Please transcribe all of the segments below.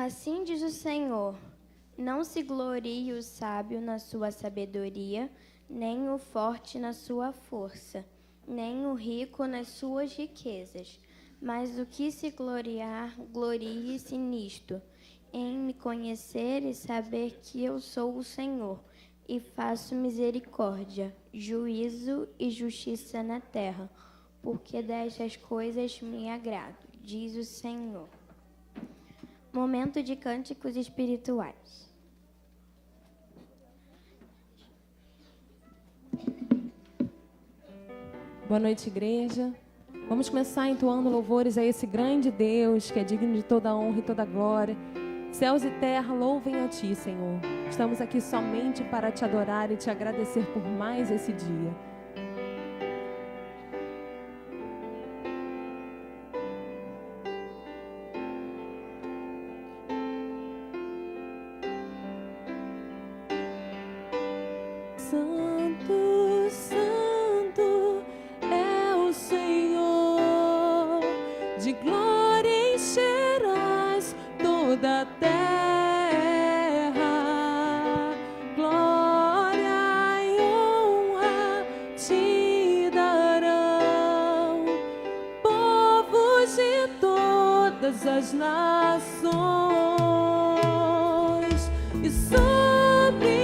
Assim diz o Senhor: não se glorie o sábio na sua sabedoria, nem o forte na sua força, nem o rico nas suas riquezas. Mas o que se gloriar, glorie-se nisto, em me conhecer e saber que eu sou o Senhor, e faço misericórdia, juízo e justiça na terra, porque destas coisas me agrado, diz o Senhor. Momento de cânticos espirituais. Boa noite, igreja. Vamos começar entoando louvores a esse grande Deus que é digno de toda honra e toda glória. Céus e terra louvem a Ti, Senhor. Estamos aqui somente para Te adorar e Te agradecer por mais esse dia. Santo, Santo é o Senhor, de glória encherás toda a terra, glória e honra te darão, povos de todas as nações, e sobre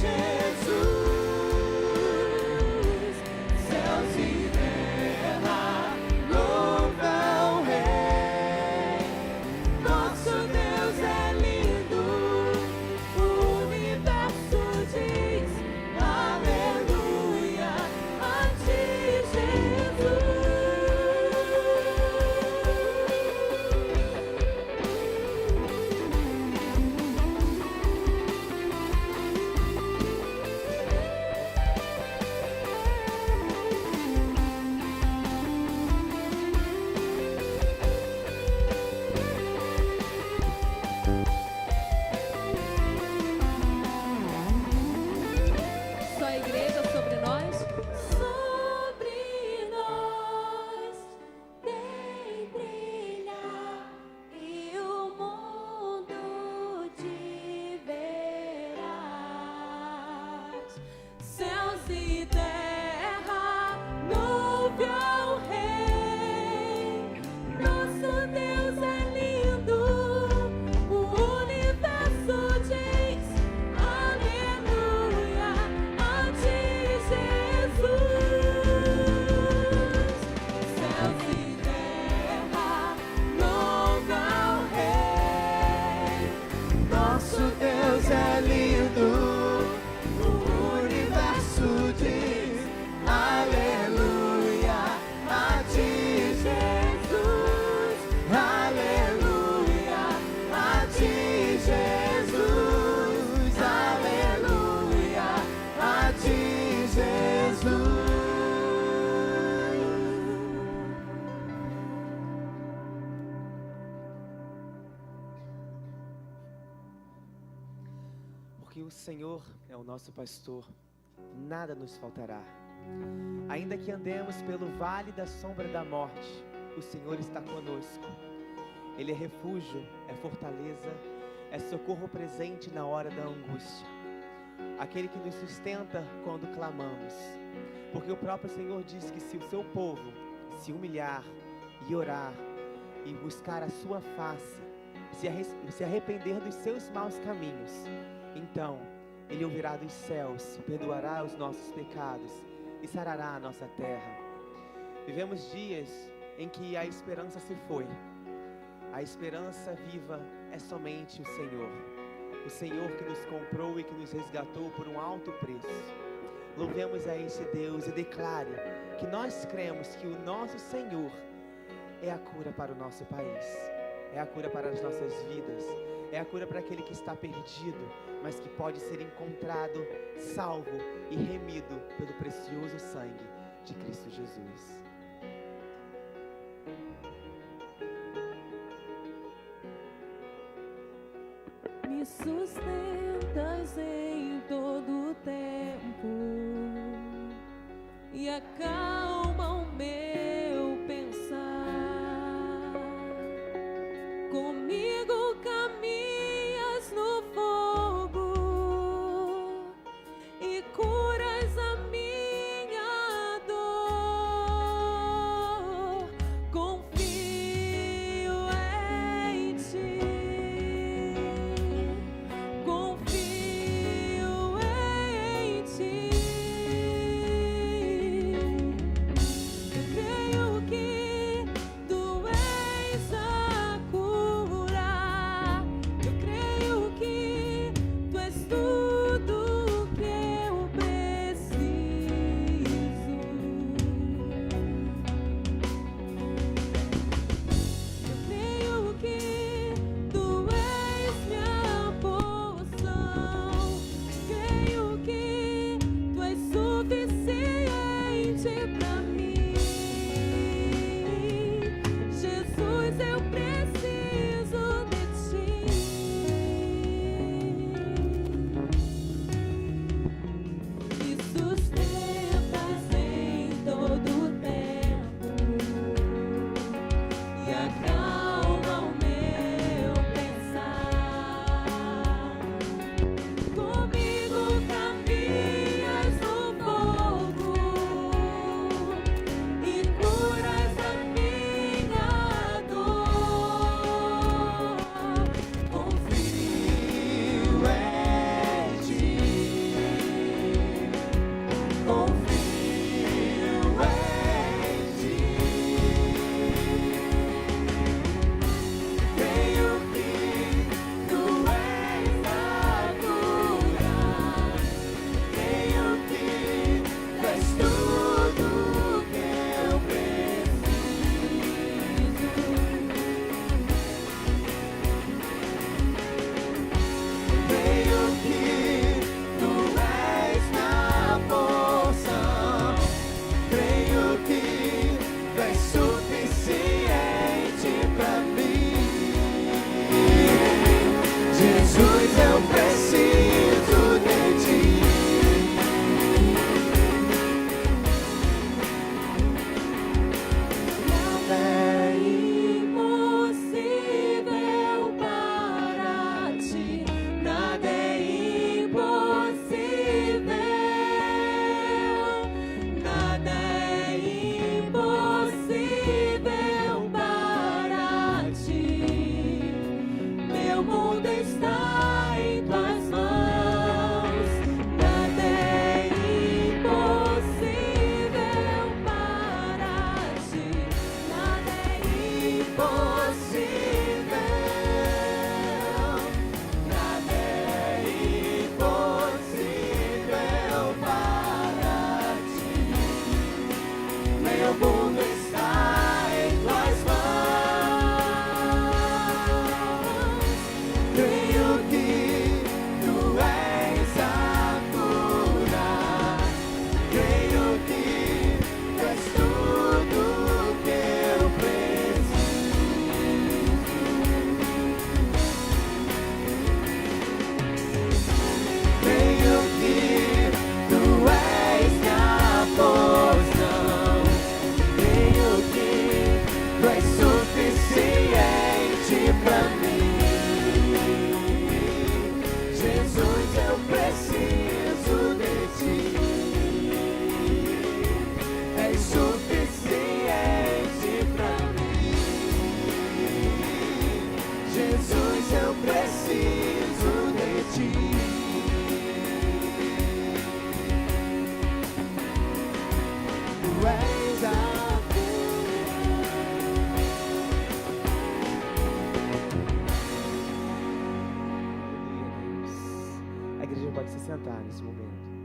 Jesus. o Senhor é o nosso pastor, nada nos faltará. Ainda que andemos pelo vale da sombra da morte, o Senhor está conosco. Ele é refúgio, é fortaleza, é socorro presente na hora da angústia. Aquele que nos sustenta quando clamamos. Porque o próprio Senhor diz que se o seu povo se humilhar e orar e buscar a sua face, se arrepender dos seus maus caminhos, então Ele ouvirá dos céus, perdoará os nossos pecados e sarará a nossa terra. Vivemos dias em que a esperança se foi. A esperança viva é somente o Senhor. O Senhor que nos comprou e que nos resgatou por um alto preço. Louvemos a esse Deus e declare que nós cremos que o nosso Senhor é a cura para o nosso país. É a cura para as nossas vidas. É a cura para aquele que está perdido, mas que pode ser encontrado, salvo e remido pelo precioso sangue de Cristo Jesus. Me sustentas em todo tempo e acalma o meu pensar. Comigo caminhas no fogo e curas a minha dor. Confio em ti. Confio em ti. nesse momento.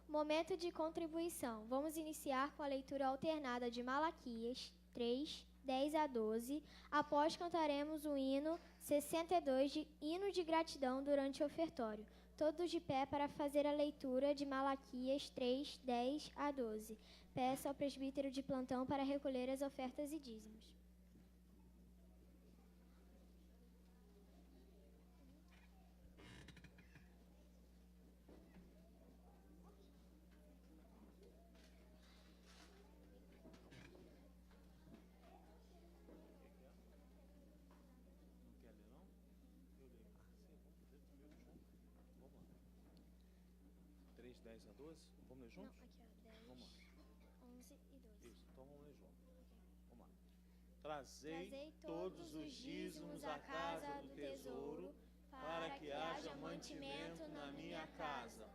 Momento de contribuição. Vamos iniciar com a leitura alternada de Malaquias 3, 10 a 12. Após cantaremos o hino 62, de hino de gratidão durante o ofertório. Todos de pé para fazer a leitura de Malaquias 3, 10 a 12. Peço ao presbítero de plantão para recolher as ofertas e dízimos. Vamos ler juntos? Não, aqui ó, 10, vamos lá. 11 e 12. Isso, então vamos ler juntos. Vamos lá. Trazei todos os dízimos à casa do tesouro, para que haja mantimento na minha casa.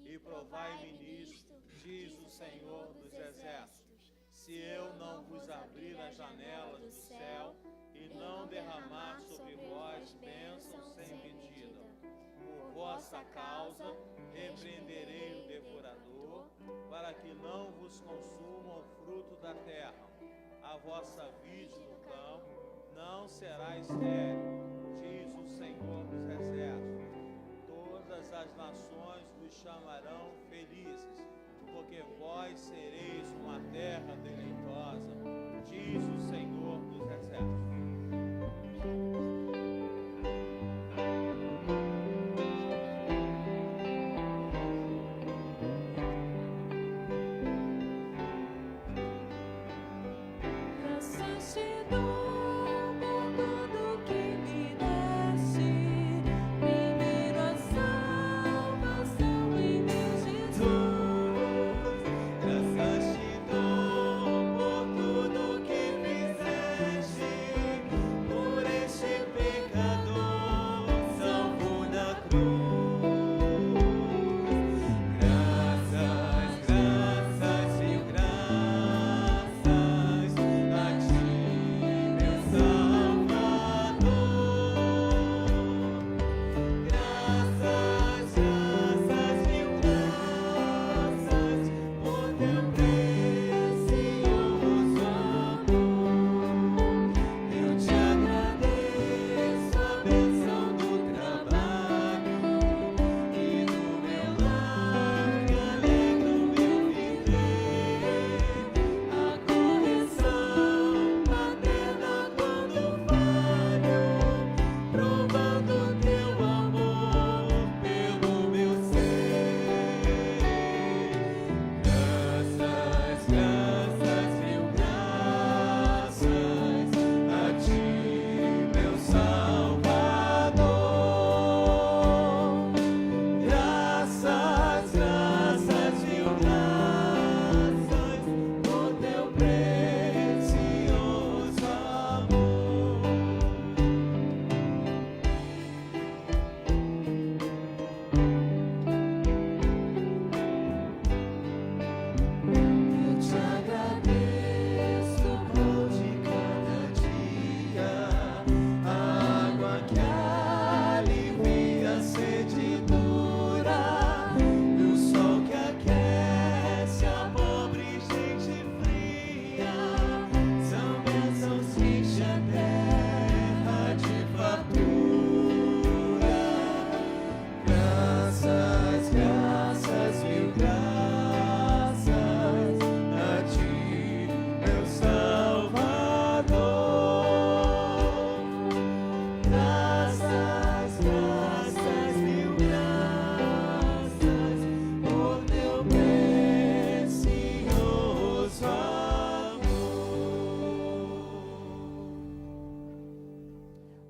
E provai-me nisto, diz o Senhor dos Exércitos, se eu não vos abrir as janelas do céu e não derramar sobre vós bênção sem medida. Por vossa causa repreenderei o devorador, para que não vos consuma o fruto da terra. A vossa vide no campo não será estéril, diz o Senhor dos Exércitos. Todas as nações vos chamarão felizes, porque vós sereis uma terra deleitosa, diz o Senhor dos Exércitos.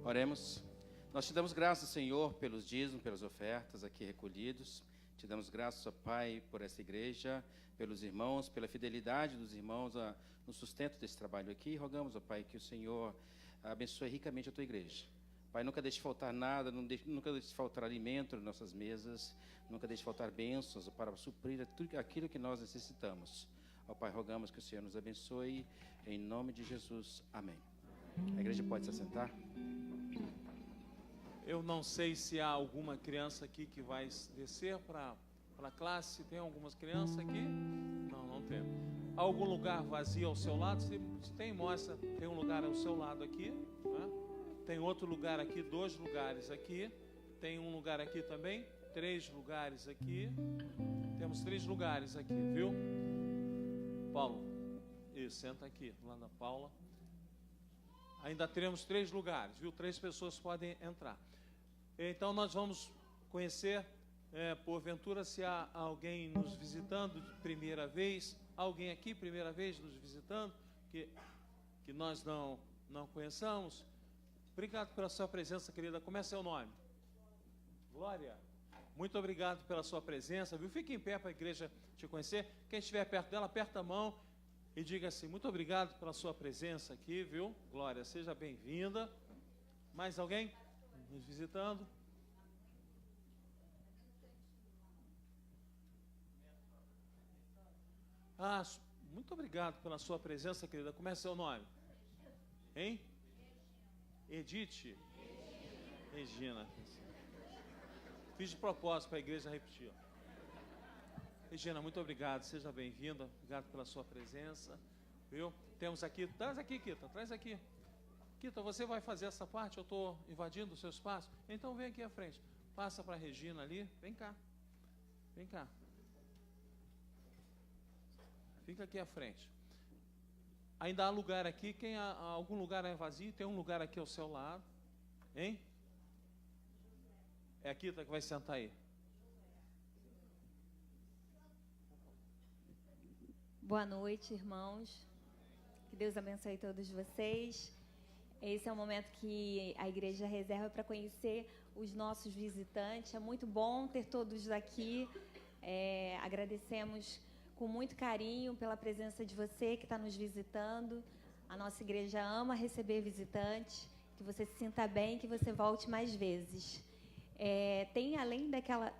Oremos. Nós te damos graças, Senhor, pelos dízimos, pelas ofertas aqui recolhidos. Te damos graças, ó Pai, por essa igreja, pelos irmãos, pela fidelidade dos irmãos no sustento desse trabalho aqui. E rogamos, ó Pai, que o Senhor abençoe ricamente a tua igreja. Pai, nunca deixe faltar nada, nunca deixe faltar alimento nas nossas mesas, nunca deixe faltar bênçãos para suprir tudo aquilo que nós necessitamos. Ó Pai, rogamos que o Senhor nos abençoe, em nome de Jesus. Amém. A igreja pode se assentar? Eu não sei se há alguma criança aqui que vai descer para a classe. Tem algumas crianças aqui? Não tem. Há algum lugar vazio ao seu lado? Se tem, mostra. Tem um lugar ao seu lado aqui, né? Tem outro lugar aqui, 2 lugares aqui. Tem um lugar aqui também, 3 lugares aqui. Temos 3 lugares aqui, viu? Paulo, isso, senta aqui, lá da Paula. Ainda teremos 3 lugares, viu? 3 pessoas podem entrar. Então nós vamos conhecer, porventura, se há alguém nos visitando de primeira vez, alguém aqui, primeira vez nos visitando, que nós não conheçamos. Obrigado pela sua presença, querida. Como é seu nome? Glória. Muito obrigado pela sua presença, viu? Fique em pé para a igreja te conhecer. Quem estiver perto dela, aperta a mão e diga assim: muito obrigado pela sua presença aqui, viu? Glória, seja bem-vinda. Mais alguém nos visitando? Muito obrigado pela sua presença, querida. Como é seu nome? Hein? Edith? Regina. Fiz de propósito para a igreja repetir. Regina, muito obrigado. Seja bem-vinda. Obrigado pela sua presença. Viu? Temos aqui. Traz aqui, Kita. Traz aqui. Kita, você vai fazer essa parte? Eu estou invadindo o seu espaço? Então vem aqui à frente. Passa para a Regina ali. Vem cá. Vem cá. Fica aqui à frente. Ainda há lugar aqui. Algum lugar é vazio? Tem um lugar aqui ao seu lado. Hein? É a Kita que vai sentar aí. Boa noite, irmãos. Que Deus abençoe todos vocês. Esse é o momento que a igreja reserva para conhecer os nossos visitantes. É muito bom ter todos aqui. Agradecemos com muito carinho pela presença de você que está nos visitando. A nossa igreja ama receber visitantes. Que você se sinta bem, que você volte mais vezes. Tem, além daquela,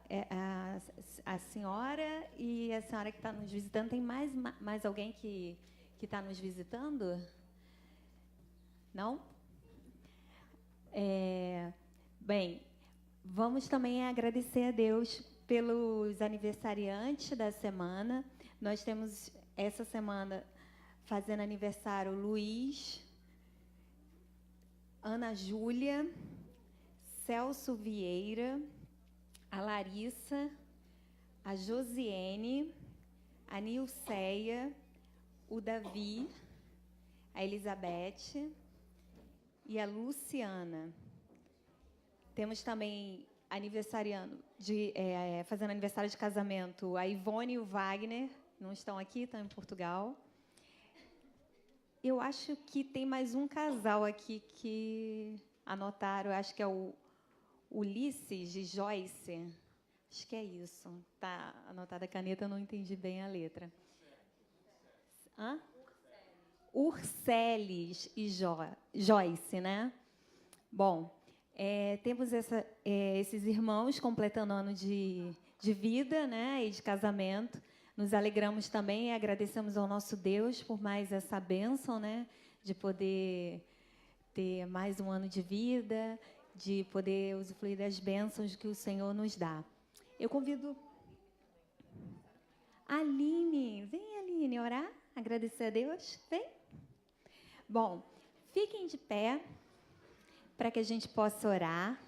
a senhora e a senhora que está nos visitando, tem mais alguém que está nos visitando? Não? Bem, vamos também agradecer a Deus pelos aniversariantes da semana. Nós temos, essa semana, fazendo aniversário, Luiz, Ana Júlia, Celso Vieira, a Larissa, a Josiene, a Nilceia, o Davi, a Elizabeth e a Luciana. Temos também aniversariando, fazendo aniversário de casamento, a Ivone e o Wagner, não estão aqui, estão em Portugal. Eu acho que tem mais um casal aqui que anotaram, eu acho que é o Ulisses e Joyce. Acho que é isso. Está anotada a caneta, eu não entendi bem a letra. Hã? Urceles e Joyce, né? Bom, temos esses irmãos completando ano de vida, né, e de casamento. Nos alegramos também e agradecemos ao nosso Deus por mais essa bênção, né, de poder ter mais um ano de vida, de poder usufruir das bênçãos que o Senhor nos dá. Eu convido a Aline. Vem, Aline, orar, agradecer a Deus. Vem. Bom, fiquem de pé para que a gente possa orar.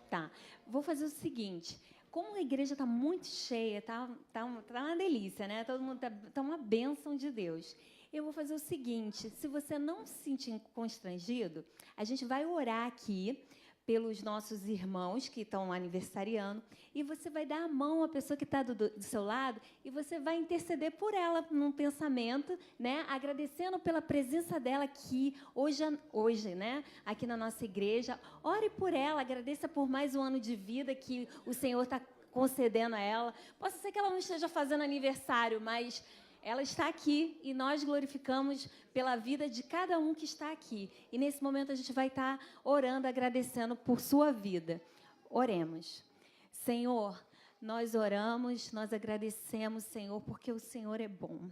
Tá. Vou fazer o seguinte. Como a igreja está muito cheia, tá uma delícia, né? Todo mundo tá uma bênção de Deus. Eu vou fazer o seguinte: se você não se sentir constrangido, a gente vai orar aqui pelos nossos irmãos que estão aniversariando, e você vai dar a mão à pessoa que está do seu lado e você vai interceder por ela num pensamento, né? Agradecendo pela presença dela aqui hoje, né? Aqui na nossa igreja. Ore por ela, agradeça por mais um ano de vida que o Senhor está concedendo a ela. Possa ser que ela não esteja fazendo aniversário, mas ela está aqui e nós glorificamos pela vida de cada um que está aqui. E nesse momento a gente vai estar orando, agradecendo por sua vida. Oremos. Senhor, nós oramos, nós agradecemos, Senhor, porque o Senhor é bom.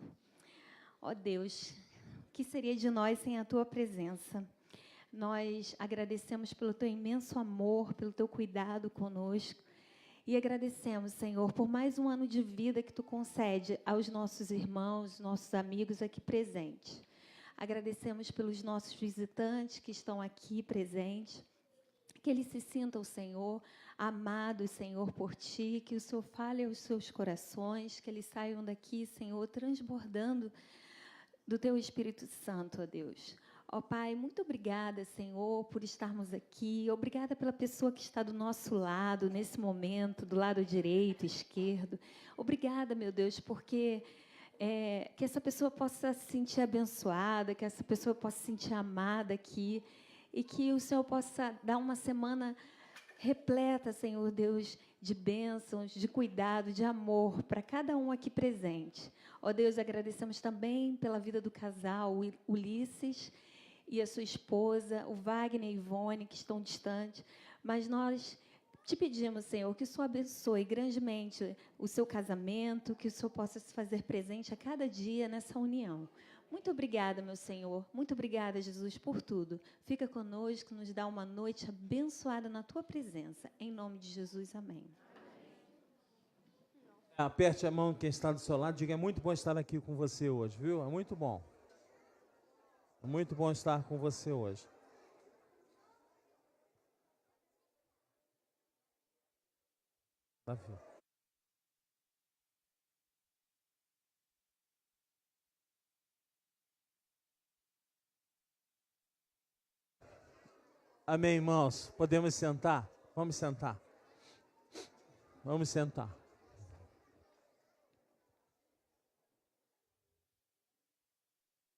Ó Deus, o que seria de nós sem a Tua presença? Nós agradecemos pelo Teu imenso amor, pelo Teu cuidado conosco. E agradecemos, Senhor, por mais um ano de vida que Tu concede aos nossos irmãos, nossos amigos aqui presentes. Agradecemos pelos nossos visitantes que estão aqui presentes. Que eles se sintam, Senhor, amados, Senhor, por Ti, que o Senhor fale aos seus corações, que eles saiam daqui, Senhor, transbordando do Teu Espírito Santo, ó Deus. Ó Pai, muito obrigada, Senhor, por estarmos aqui. Obrigada pela pessoa que está do nosso lado, nesse momento, do lado direito, esquerdo. Obrigada, meu Deus, porque que essa pessoa possa se sentir abençoada, que essa pessoa possa se sentir amada aqui, e que o Senhor possa dar uma semana repleta, Senhor Deus, de bênçãos, de cuidado, de amor para cada um aqui presente. Ó Deus, agradecemos também pela vida do casal, o Ulisses e a sua esposa, o Wagner e Ivone, que estão distantes, mas nós te pedimos, Senhor, que o Senhor abençoe grandemente o seu casamento, que o Senhor possa se fazer presente a cada dia nessa união. Muito obrigada, meu Senhor. Muito obrigada, Jesus, por tudo. Fica conosco, nos dá uma noite abençoada na Tua presença. Em nome de Jesus, amém. Aperte a mão de quem está do seu lado. Diga, é muito bom estar aqui com você hoje, viu? É muito bom. É muito bom estar com você hoje. Davi. Amém, irmãos? Podemos sentar? Vamos sentar. Vamos sentar.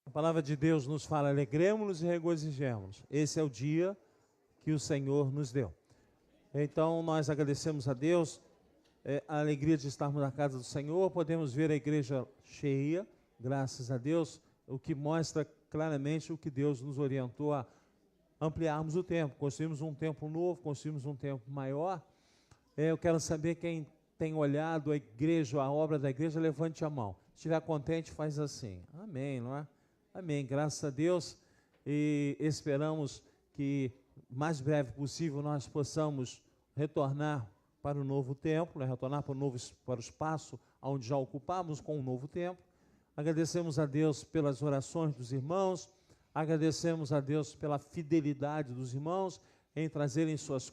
A palavra de Deus nos fala, alegremos-nos e regozijemos. Esse é o dia que o Senhor nos deu. Então, nós agradecemos a Deus, a alegria de estarmos na casa do Senhor. Podemos ver a igreja cheia, graças a Deus, o que mostra claramente o que Deus nos orientou a ampliarmos o tempo, construímos um templo novo, construímos um templo maior. Eu quero saber quem tem olhado a igreja, a obra da igreja, levante a mão. Se estiver contente, faz assim. Amém, não é? Amém, graças a Deus. E esperamos que mais breve possível nós possamos retornar para o novo templo, retornar para o espaço onde já ocupamos com um novo templo. Agradecemos a Deus pelas orações dos irmãos. Agradecemos a Deus pela fidelidade dos irmãos em trazerem suas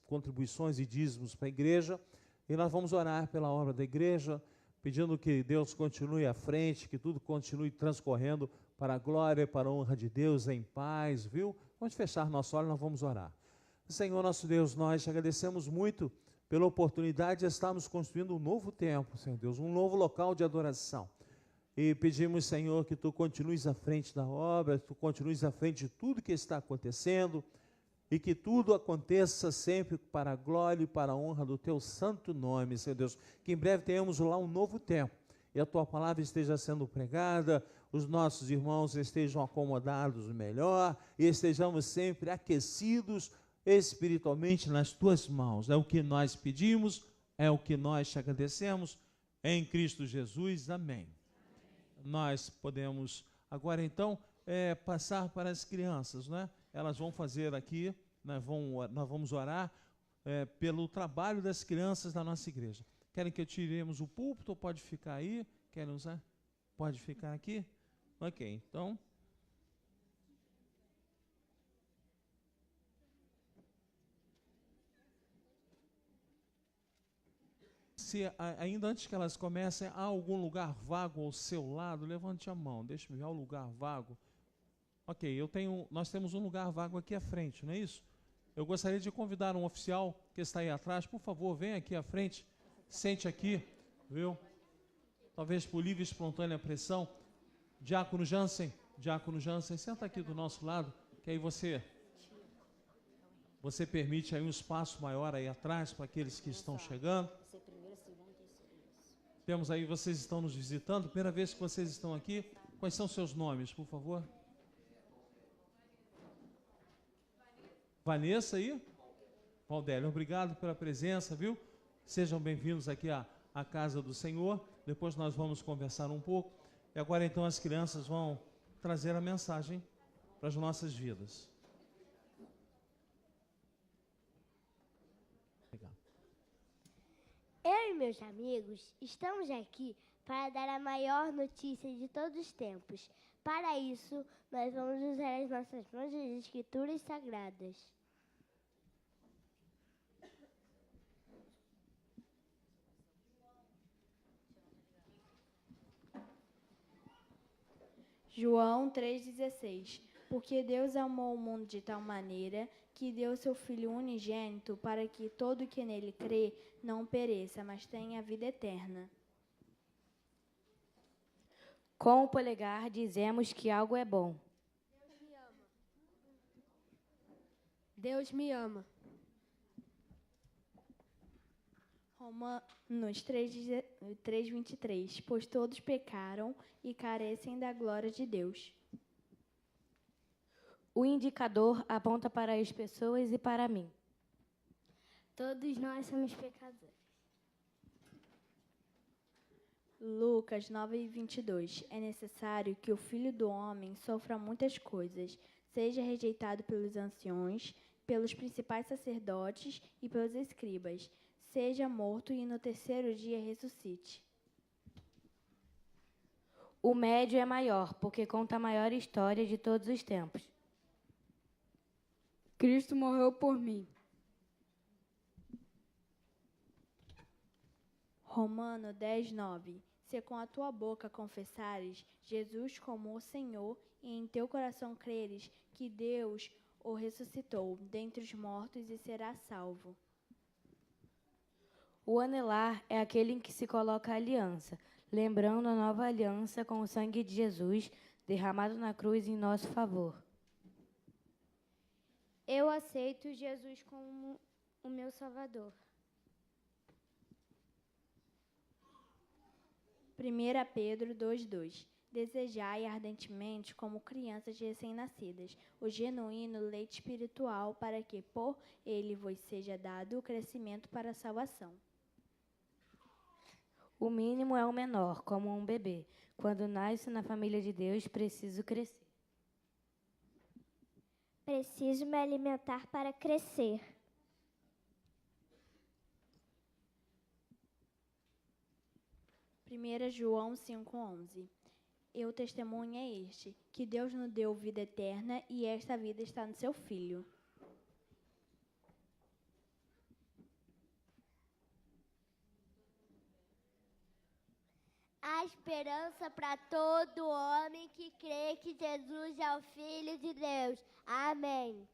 contribuições e dízimos para a igreja. E nós vamos orar pela obra da igreja, pedindo que Deus continue à frente, que tudo continue transcorrendo para a glória e para a honra de Deus em paz, viu? Vamos fechar nosso olho e nós vamos orar. Senhor nosso Deus, nós te agradecemos muito pela oportunidade de estarmos construindo um novo templo, Senhor Deus, um novo local de adoração. E pedimos, Senhor, que Tu continues à frente da obra, Tu continues à frente de tudo que está acontecendo, e que tudo aconteça sempre para a glória e para a honra do Teu santo nome, Senhor Deus. Que em breve tenhamos lá um novo tempo, e a Tua palavra esteja sendo pregada, os nossos irmãos estejam acomodados melhor, e estejamos sempre aquecidos espiritualmente nas Tuas mãos. É o que nós pedimos, é o que nós te agradecemos, em Cristo Jesus. Amém. Nós podemos agora então passar para as crianças, né? Elas vão fazer aqui, nós vamos orar pelo trabalho das crianças da nossa igreja. Querem que tiremos o púlpito ou pode ficar aí? Querem usar? Pode ficar aqui? Ok, então. Se ainda antes que elas comecem, há algum lugar vago ao seu lado, levante a mão, deixe-me ver o lugar vago. Ok, nós temos um lugar vago aqui à frente, não é isso? Eu gostaria de convidar um oficial que está aí atrás, por favor, venha aqui à frente, sente aqui, viu? Talvez por livre e espontânea pressão. Diácono Jansen, senta aqui do nosso lado, que aí você permite aí um espaço maior aí atrás para aqueles que estão chegando. Temos aí, vocês estão nos visitando, primeira vez que vocês estão aqui. Quais são seus nomes, por favor? Vanessa aí? Valdélio, obrigado pela presença, viu? Sejam bem-vindos aqui à casa do Senhor. Depois nós vamos conversar um pouco. E agora então as crianças vão trazer a mensagem para as nossas vidas. Eu e meus amigos estamos aqui para dar a maior notícia de todos os tempos. Para isso, nós vamos usar as nossas mãos das Escrituras Sagradas. João 3,16. Porque Deus amou o mundo de tal maneira que deu seu Filho unigênito para que todo que nele crê não pereça, mas tenha vida eterna. Com o polegar dizemos que algo é bom. Deus me ama. Romanos 3,23. Pois todos pecaram e carecem da glória de Deus. O indicador aponta para as pessoas e para mim. Todos nós somos pecadores. Lucas 9:22. É necessário que o Filho do Homem sofra muitas coisas, seja rejeitado pelos anciões, pelos principais sacerdotes e pelos escribas, seja morto e no terceiro dia ressuscite. O médio é maior, porque conta a maior história de todos os tempos. Cristo morreu por mim. Romano 10:9. Se com a tua boca confessares Jesus como o Senhor e em teu coração creres que Deus o ressuscitou dentre os mortos e serás salvo. O anelar é aquele em que se coloca a aliança, lembrando a nova aliança com o sangue de Jesus derramado na cruz em nosso favor. Eu aceito Jesus como o meu Salvador. 1 Pedro 2:2. Desejai ardentemente, como crianças recém-nascidas, o genuíno leite espiritual, para que por ele vos seja dado o crescimento para a salvação. O mínimo é o menor, como um bebê. Quando nasce na família de Deus, preciso crescer. Preciso me alimentar para crescer. João 5:11. O testemunho é este, que Deus nos deu vida eterna e esta vida está no seu Filho. A esperança para todo homem que crê que Jesus é o Filho de Deus. Amém.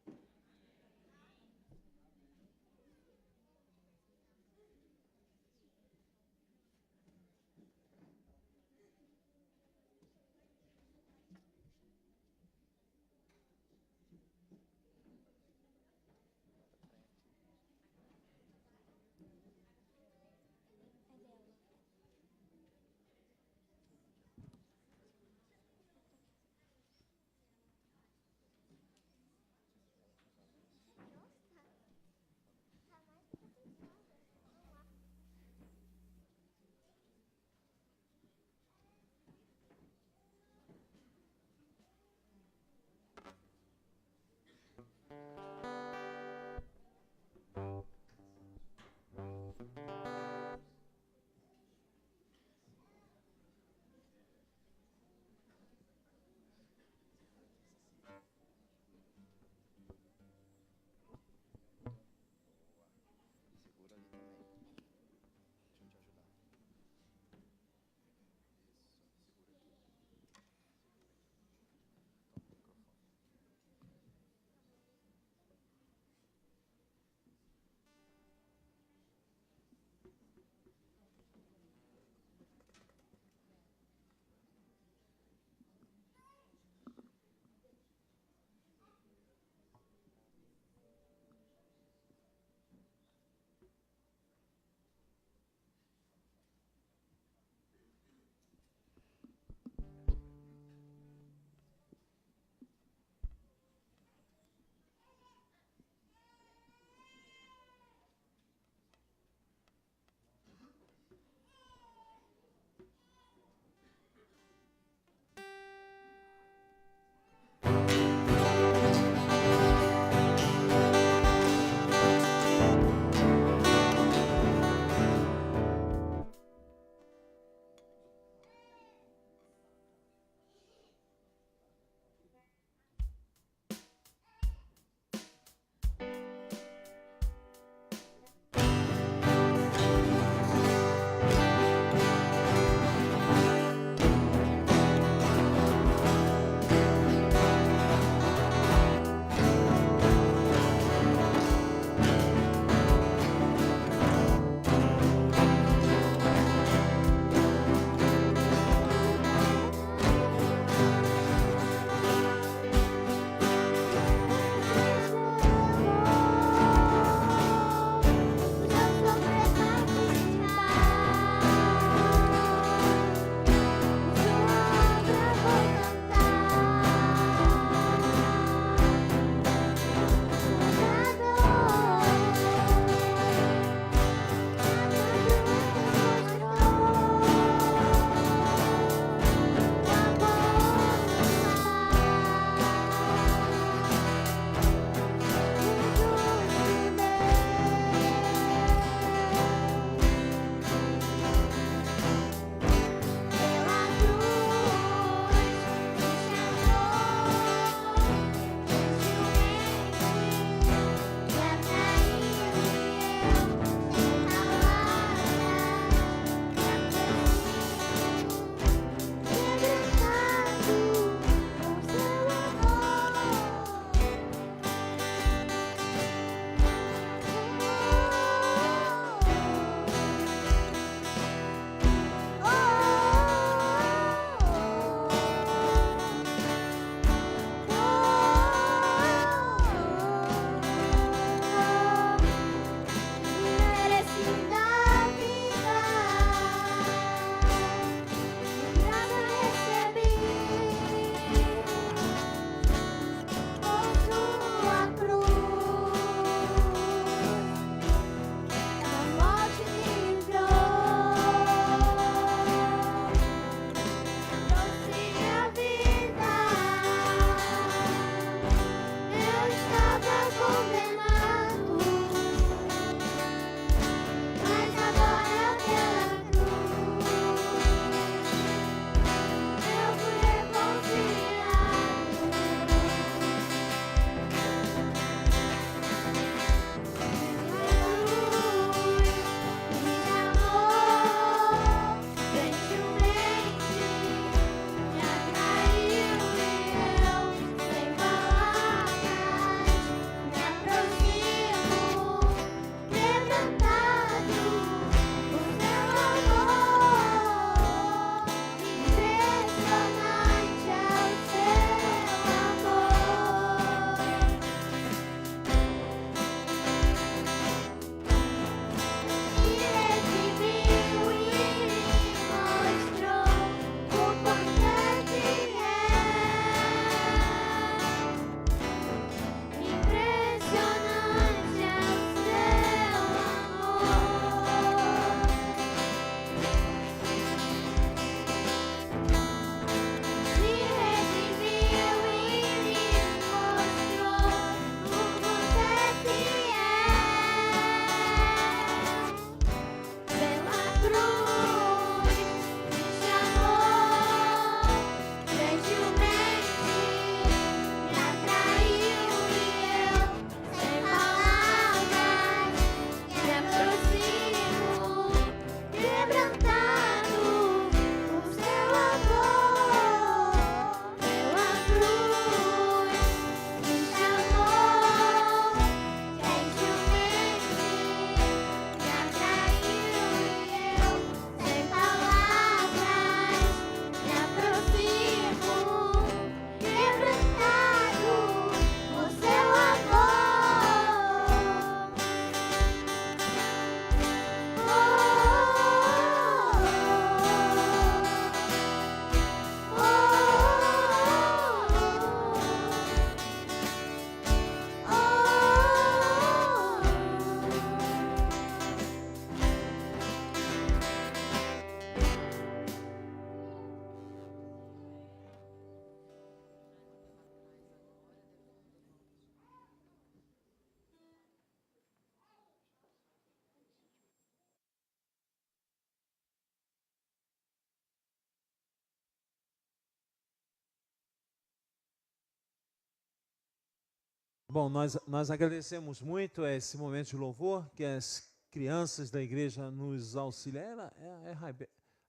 Bom, nós agradecemos muito esse momento de louvor que as crianças da igreja nos auxiliaram.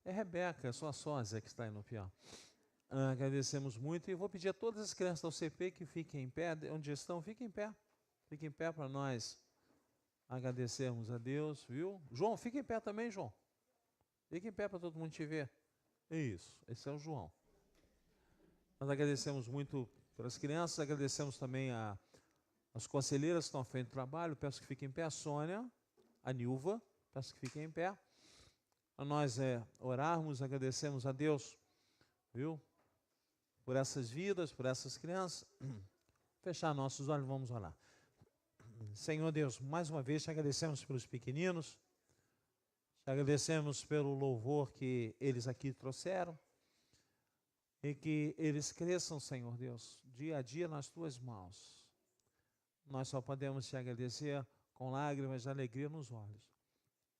É Rebeca, é sua sósia que está aí no piano. Agradecemos muito e vou pedir a todas as crianças da UCP que fiquem em pé, onde estão, fiquem em pé. Fiquem em pé para nós agradecermos a Deus, viu? João, fica em pé também, João. Fica em pé para todo mundo te ver. Isso, esse é o João. Nós agradecemos muito pelas crianças, agradecemos também as conselheiras que estão à frente do trabalho. Peço que fiquem em pé, a Sônia, a Nilva, peço que fiquem em pé. Para nós orarmos, agradecemos a Deus, viu? Por essas vidas, por essas crianças. Fechar nossos olhos, vamos orar. Senhor Deus, mais uma vez te agradecemos pelos pequeninos, te agradecemos pelo louvor que eles aqui trouxeram e que eles cresçam, Senhor Deus, dia a dia nas tuas mãos. Nós só podemos te agradecer com lágrimas de alegria nos olhos.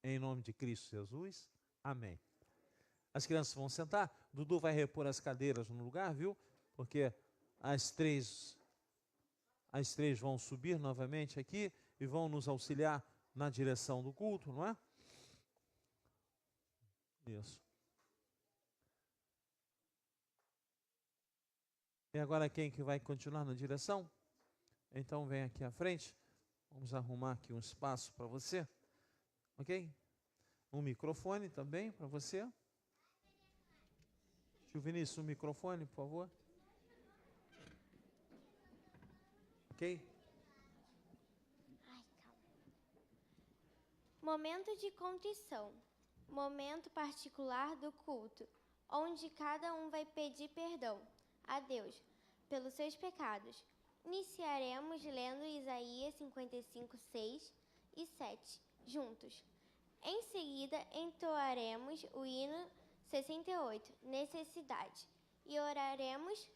Em nome de Cristo Jesus, amém. As crianças vão sentar, Dudu vai repor as cadeiras no lugar, viu? Porque as três vão subir novamente aqui e vão nos auxiliar na direção do culto, não é? Isso. E agora quem que vai continuar na direção? Então vem aqui à frente. Vamos arrumar aqui um espaço para você. Ok? Um microfone também para você. Tio Vinícius, um microfone, por favor. Ok? Momento de contrição. Momento particular do culto, onde cada um vai pedir perdão a Deus pelos seus pecados. Iniciaremos lendo Isaías 55, 6 e 7, juntos. Em seguida, entoaremos o hino 68, Necessidade, e oraremos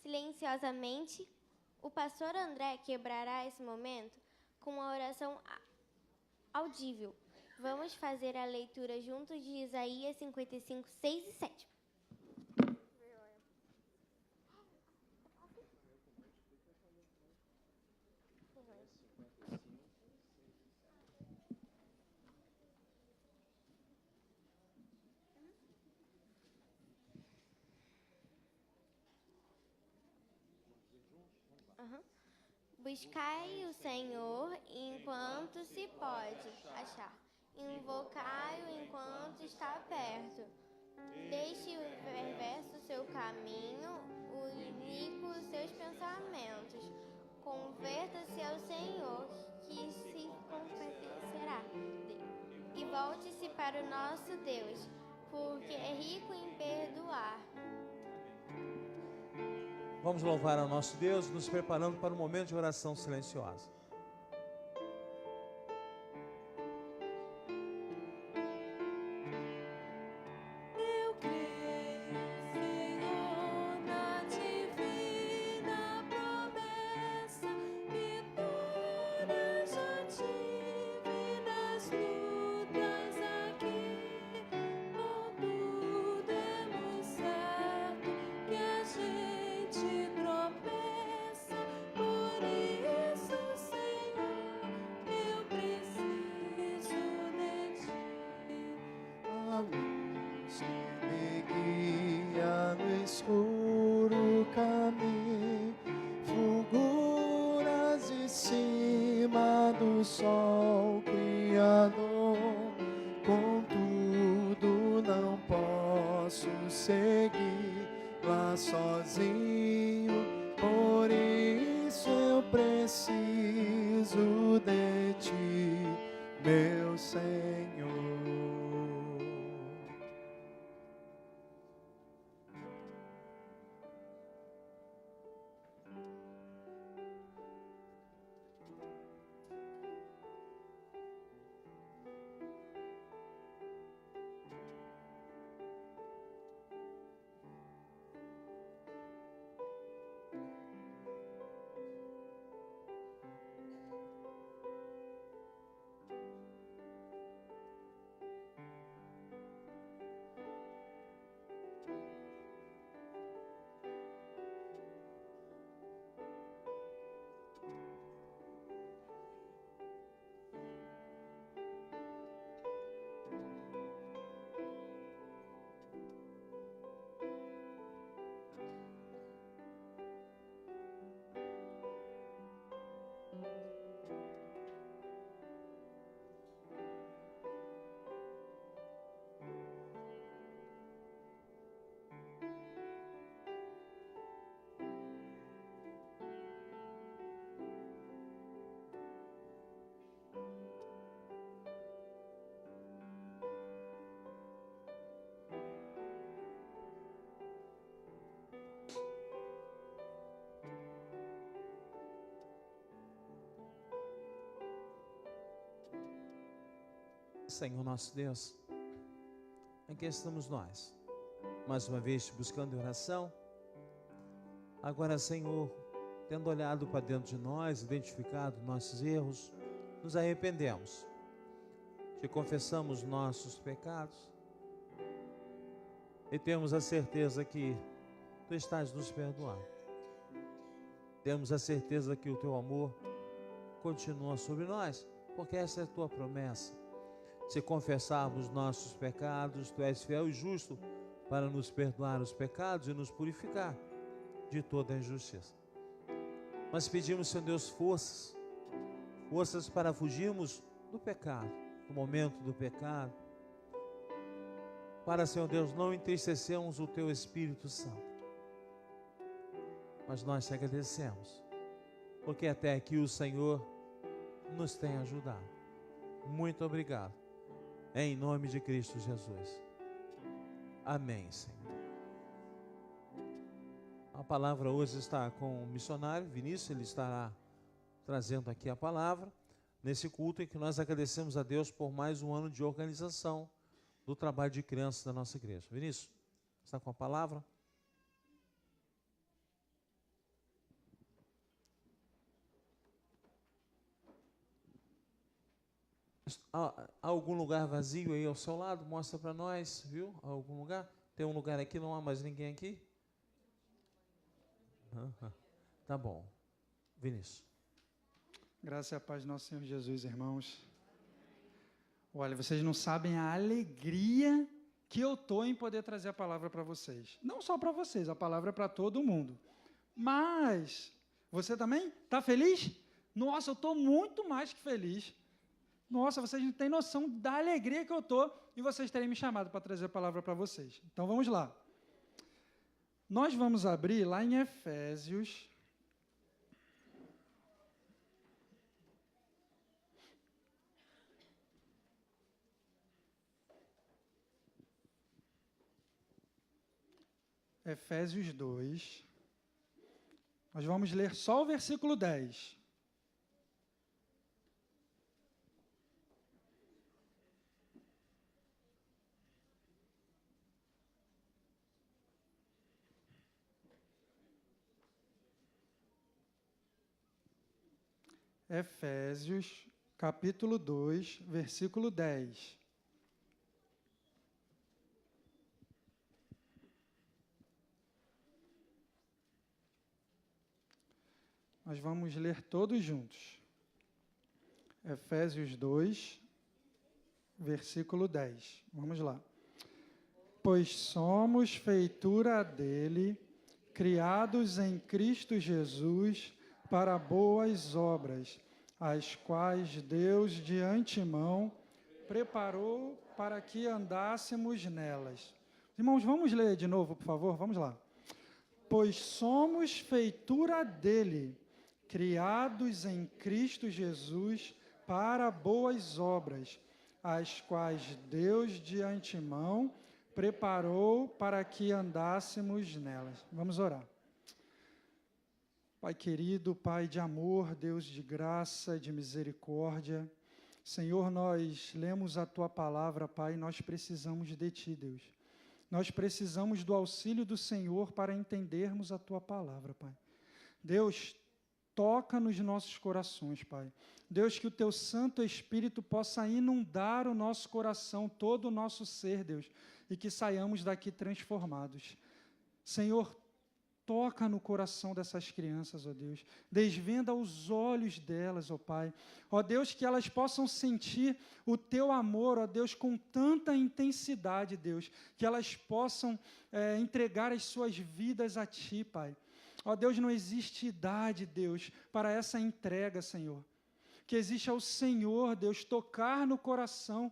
silenciosamente. O pastor André quebrará esse momento com uma oração audível. Vamos fazer a leitura juntos de Isaías 55, 6 e 7. Buscai o Senhor enquanto se pode achar. Invocai-o enquanto está perto. Deixe o perverso seu caminho, o iníquo seus pensamentos. Converta-se ao Senhor, que se compadecerá dele. E volte-se para o nosso Deus, porque é rico em perdoar. Vamos louvar ao nosso Deus, nos preparando para um momento de oração silenciosa. escuro caminho, fulguras de cima do sol criador. Contudo não posso seguir lá sozinho, por isso eu preciso de ti, meu Senhor. Senhor nosso Deus, aqui estamos nós, mais uma vez buscando em oração. Agora, Senhor, tendo olhado para dentro de nós, identificado nossos erros, nos arrependemos, te confessamos nossos pecados e temos a certeza que Tu estás nos perdoando. Temos a certeza que o Teu amor continua sobre nós, porque essa é a Tua promessa. Se confessarmos nossos pecados, Tu és fiel e justo para nos perdoar os pecados e nos purificar de toda a injustiça. Nós pedimos, Senhor Deus, forças para fugirmos do pecado, do momento do pecado, para, Senhor Deus, não entristecermos o Teu Espírito Santo. Mas nós te agradecemos, porque até aqui o Senhor nos tem ajudado. Muito obrigado. Em nome de Cristo Jesus. Amém, Senhor. A palavra hoje está com o missionário Vinícius, ele estará trazendo aqui a palavra, nesse culto em que nós agradecemos a Deus por mais um ano de organização do trabalho de crianças da nossa igreja. Vinícius, está com a palavra? Há algum lugar vazio aí ao seu lado? Mostra para nós, viu? Há algum lugar? Tem um lugar aqui, não há mais ninguém aqui? Tá bom. Vinícius. Graça e a paz do nosso Senhor Jesus, irmãos. Olha, vocês não sabem a alegria que eu estou em poder trazer a palavra para vocês. Não só para vocês, a palavra é para todo mundo. Mas, você também está feliz? Nossa, eu estou muito mais que feliz. Nossa, vocês não têm noção da alegria que eu estou e vocês terem me chamado para trazer a palavra para vocês. Então, vamos lá. Nós vamos abrir lá em Efésios. Efésios 2. Nós vamos ler só o versículo 10. Efésios, capítulo 2, versículo 10. Nós vamos ler todos juntos. Efésios 2, versículo 10. Vamos lá. Pois somos feitura dele, criados em Cristo Jesus, para boas obras, as quais Deus de antemão preparou para que andássemos nelas. Irmãos, vamos ler de novo, por favor? Vamos lá. Pois somos feitura dele, criados em Cristo Jesus, para boas obras, as quais Deus de antemão preparou para que andássemos nelas. Vamos orar. Pai querido, Pai de amor, Deus de graça, de misericórdia, Senhor, nós lemos a Tua palavra, Pai, nós precisamos de Ti, Deus. Nós precisamos do auxílio do Senhor para entendermos a Tua palavra, Pai. Deus, toca nos nossos corações, Pai. Deus, que o Teu Santo Espírito possa inundar o nosso coração, todo o nosso ser, Deus, e que saiamos daqui transformados. Senhor, toca no coração dessas crianças, ó Deus. Desvenda os olhos delas, ó Pai. Ó Deus, que elas possam sentir o Teu amor, ó Deus, com tanta intensidade, Deus. Que elas possam entregar as suas vidas a Ti, Pai. Ó Deus, não existe idade, Deus, para essa entrega, Senhor. Que existe ao Senhor, Deus, tocar no coração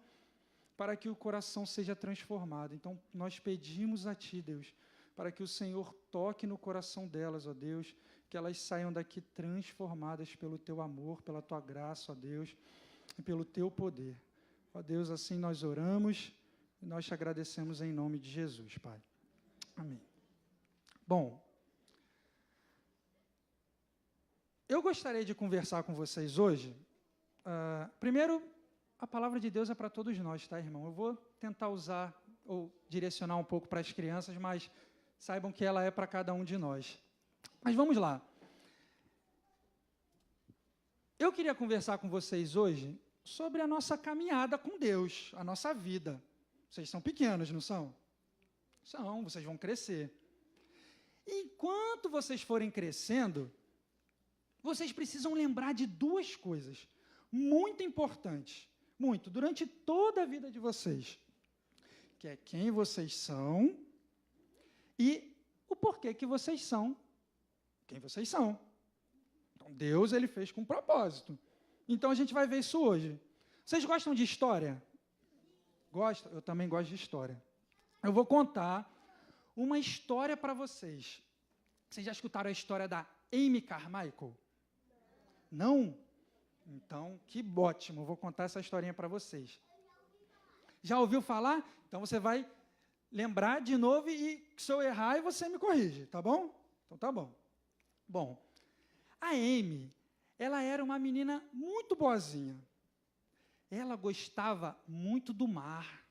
para que o coração seja transformado. Então, nós pedimos a Ti, Deus, para que o Senhor toque no coração delas, ó Deus, que elas saiam daqui transformadas pelo Teu amor, pela Tua graça, ó Deus, e pelo Teu poder. Ó Deus, assim nós oramos e nós te agradecemos em nome de Jesus, Pai. Amém. Bom, eu gostaria de conversar com vocês hoje, primeiro, a palavra de Deus é para todos nós, tá, irmão? Eu vou tentar usar ou direcionar um pouco para as crianças, mas saibam que ela é para cada um de nós. Mas vamos lá. Eu queria conversar com vocês hoje sobre a nossa caminhada com Deus, a nossa vida. Vocês são pequenos, não são? São, vocês vão crescer. Enquanto vocês forem crescendo, vocês precisam lembrar de duas coisas muito importantes, muito, durante toda a vida de vocês, que é quem vocês são e o porquê que vocês são quem vocês são. Então, Deus, ele fez com propósito. Então, a gente vai ver isso hoje. Vocês gostam de história? Gostam? Eu também gosto de história. Eu vou contar uma história para vocês. Vocês já escutaram a história da Amy Carmichael? Não? Então, que ótimo. Eu vou contar essa historinha para vocês. Já ouviu falar? Então, você vai lembrar de novo e se eu errar, você me corrige, tá bom? Então, tá bom. Bom, a Amy, ela era uma menina muito boazinha. Ela gostava muito do mar.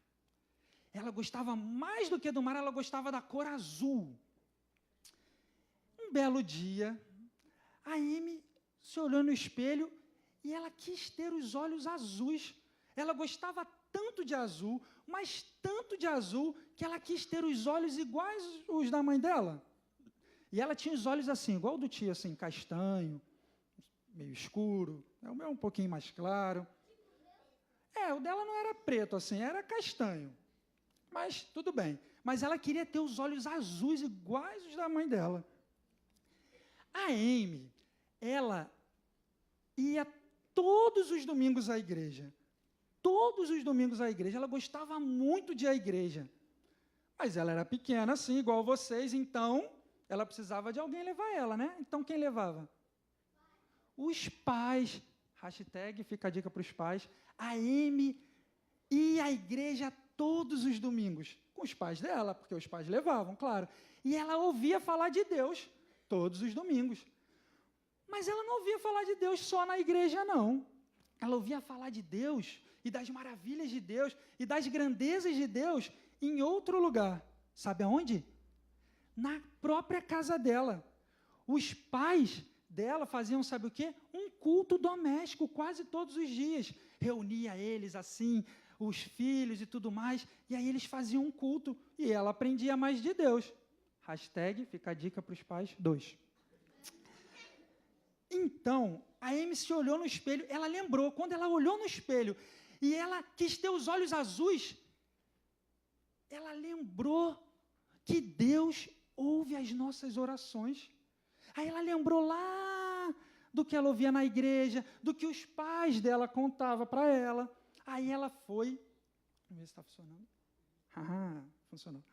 Ela gostava mais do que do mar, ela gostava da cor azul. Um belo dia, a Amy se olhou no espelho e ela quis ter os olhos azuis. Ela gostava tanto de azul, mas tanto de azul, que ela quis ter os olhos iguais os da mãe dela. E ela tinha os olhos assim, igual do tio, assim, castanho, meio escuro. O meu um pouquinho mais claro. O dela não era preto, assim, era castanho. Mas tudo bem. Mas ela queria ter os olhos azuis iguais os da mãe dela. A Amy, ela ia todos os domingos à igreja. Todos os domingos à igreja. Ela gostava muito de ir à igreja. Mas ela era pequena, assim, igual vocês, então ela precisava de alguém levar ela, né? Então, quem levava? Os pais. Hashtag, fica a dica para os pais. A Amy ia à igreja todos os domingos, com os pais dela, porque os pais levavam, claro. E ela ouvia falar de Deus todos os domingos. Mas ela não ouvia falar de Deus só na igreja, não. Ela ouvia falar de Deus e das maravilhas de Deus e das grandezas de Deus em outro lugar. Sabe aonde? Na própria casa dela. Os pais dela faziam, sabe o quê? Um culto doméstico quase todos os dias. Reunia eles assim, os filhos e tudo mais, e aí eles faziam um culto e ela aprendia mais de Deus. Hashtag, fica a dica para os pais, 2. Então, a Amy se olhou no espelho, ela lembrou, quando ela olhou no espelho e ela quis ter os olhos azuis, ela lembrou que Deus ouve as nossas orações. Aí ela lembrou lá do que ela ouvia na igreja, do que os pais dela contavam para ela. Aí ela foi... Vamos ver se está funcionando. Funcionou.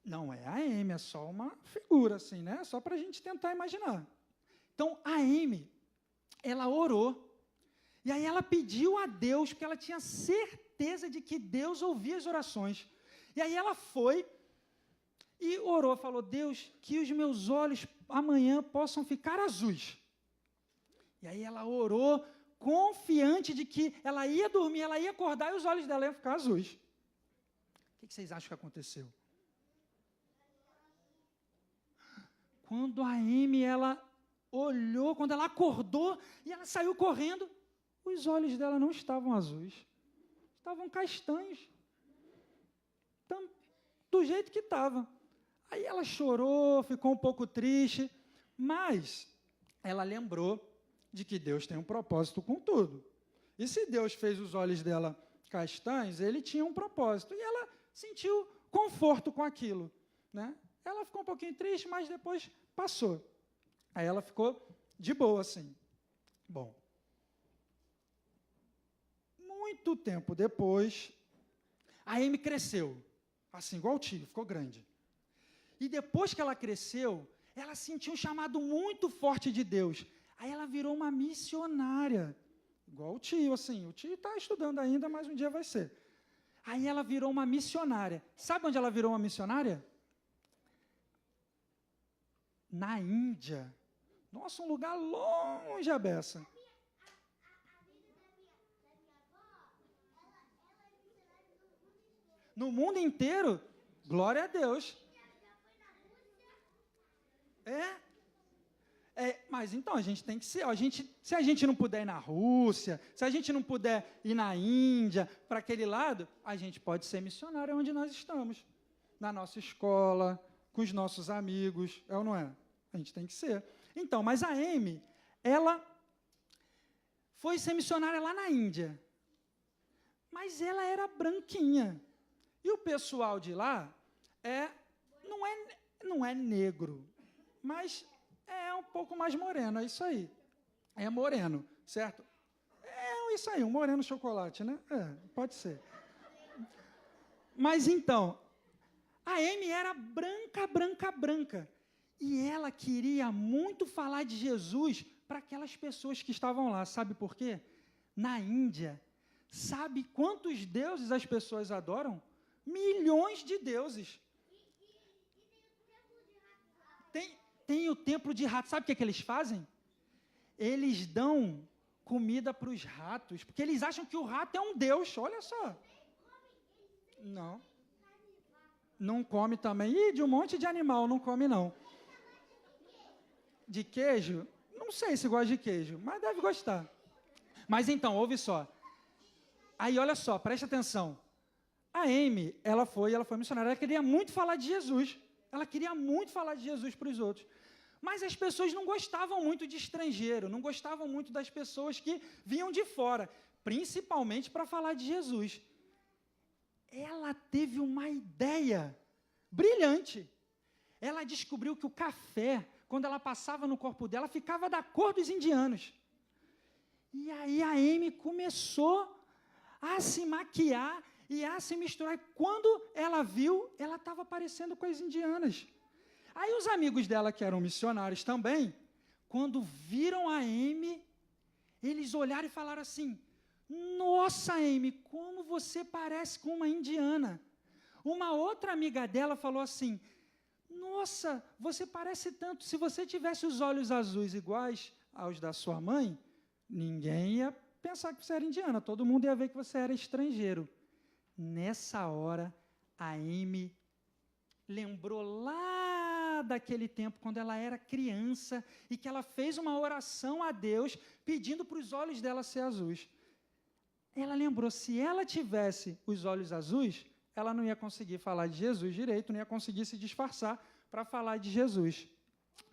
Não é a Amy, é só uma figura, assim, né? Só para a gente tentar imaginar. Então, a Amy, ela orou. E aí ela pediu a Deus, porque ela tinha certeza de que Deus ouvia as orações. E aí ela foi e orou, falou, Deus, que os meus olhos amanhã possam ficar azuis. E aí ela orou, confiante de que ela ia dormir, ela ia acordar e os olhos dela iam ficar azuis. O que vocês acham que aconteceu? Quando a Amy, ela olhou, quando ela acordou e ela saiu correndo, os olhos dela não estavam azuis, estavam castanhos. Então, do jeito que estava. Aí ela chorou, ficou um pouco triste, mas ela lembrou de que Deus tem um propósito com tudo. E se Deus fez os olhos dela castanhos, ele tinha um propósito. E ela sentiu conforto com aquilo, né? Ela ficou um pouquinho triste, mas depois passou. Aí ela ficou de boa, assim. Bom. Muito tempo depois, a Amy cresceu. Assim, igual o tio, ficou grande. E depois que ela cresceu, ela sentiu um chamado muito forte de Deus. Aí ela virou uma missionária. Igual o tio, assim. O tio está estudando ainda, mas um dia vai ser. Aí ela virou uma missionária. Sabe onde ela virou uma missionária? Na Índia. Nossa, um lugar longe a beça. No mundo inteiro, glória a Deus. Mas então a gente tem que ser. Se a gente não puder ir na Rússia, se a gente não puder ir na Índia, para aquele lado, a gente pode ser missionário onde nós estamos. Na nossa escola, com os nossos amigos, é ou não é? A gente tem que ser. Então, mas a Amy, ela foi ser missionária lá na Índia. Mas ela era branquinha. E o pessoal de lá não é negro, mas é um pouco mais moreno, é isso aí. É moreno, certo? É isso aí, um moreno chocolate, né? Pode ser. Mas então, a Amy era branca. E ela queria muito falar de Jesus para aquelas pessoas que estavam lá. Sabe por quê? Na Índia, sabe quantos deuses as pessoas adoram? Milhões de deuses. Tem o templo de ratos. Sabe o que eles fazem? Eles dão comida para os ratos, porque eles acham que o rato é um deus. Olha só. Não come também. Ih, de um monte de animal, não come não. De queijo? Não sei se gosta de queijo, mas deve gostar. Mas então, ouve só. Aí, olha só, preste atenção. A Amy, ela foi missionária, ela queria muito falar de Jesus. Ela queria muito falar de Jesus para os outros. Mas as pessoas não gostavam muito de estrangeiro, não gostavam muito das pessoas que vinham de fora, principalmente para falar de Jesus. Ela teve uma ideia brilhante. Ela descobriu que o café, quando ela passava no corpo dela, ficava da cor dos indianos. E aí a Amy começou a se maquiar e a se misturar. E quando ela viu, ela estava parecendo com as indianas. Aí os amigos dela, que eram missionários também, quando viram a Amy, eles olharam e falaram assim: nossa, Amy, como você parece com uma indiana. Uma outra amiga dela falou assim: nossa, você parece tanto. Se você tivesse os olhos azuis iguais aos da sua mãe, ninguém ia pensar que você era indiana, todo mundo ia ver que você era estrangeiro. Nessa hora, a Amy lembrou lá daquele tempo, quando ela era criança, e que ela fez uma oração a Deus, pedindo para os olhos dela ser azuis. Ela lembrou, se ela tivesse os olhos azuis, ela não ia conseguir falar de Jesus direito, não ia conseguir se disfarçar para falar de Jesus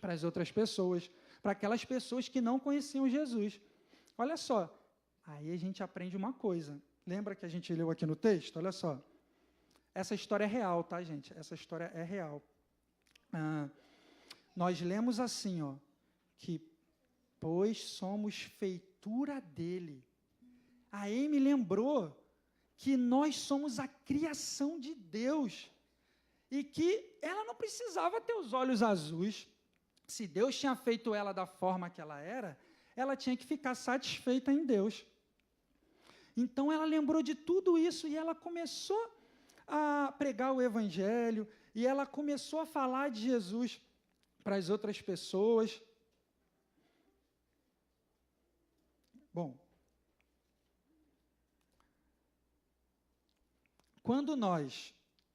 para as outras pessoas, para aquelas pessoas que não conheciam Jesus. Olha só, aí a gente aprende uma coisa. Lembra que a gente leu aqui no texto? Olha só. Essa história é real, tá, gente? Essa história é real. Nós lemos assim, ó, que pois somos feitura dele. A Amy lembrou que nós somos a criação de Deus e que ela não precisava ter os olhos azuis. Se Deus tinha feito ela da forma que ela tinha que ficar satisfeita em Deus. Então, ela lembrou de tudo isso e ela começou a pregar o Evangelho e ela começou a falar de Jesus para as outras pessoas. Bom, quando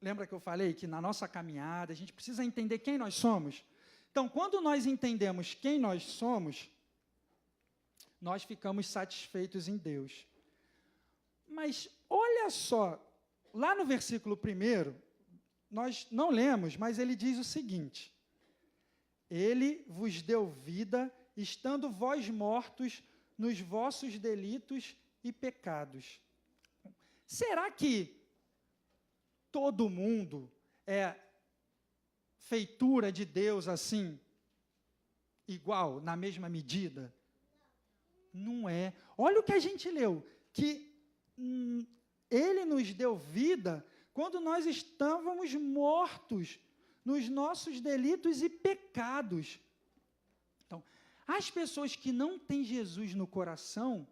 lembra que eu falei que na nossa caminhada a gente precisa entender quem nós somos? Então, quando nós entendemos quem nós somos, nós ficamos satisfeitos em Deus. Mas olha só, lá no versículo 1, nós não lemos, mas ele diz o seguinte: ele vos deu vida, estando vós mortos nos vossos delitos e pecados. Será que todo mundo é feitura de Deus assim, igual, na mesma medida? Não é. Olha o que a gente leu, que ele nos deu vida quando nós estávamos mortos nos nossos delitos e pecados. Então, as pessoas que não têm Jesus no coração,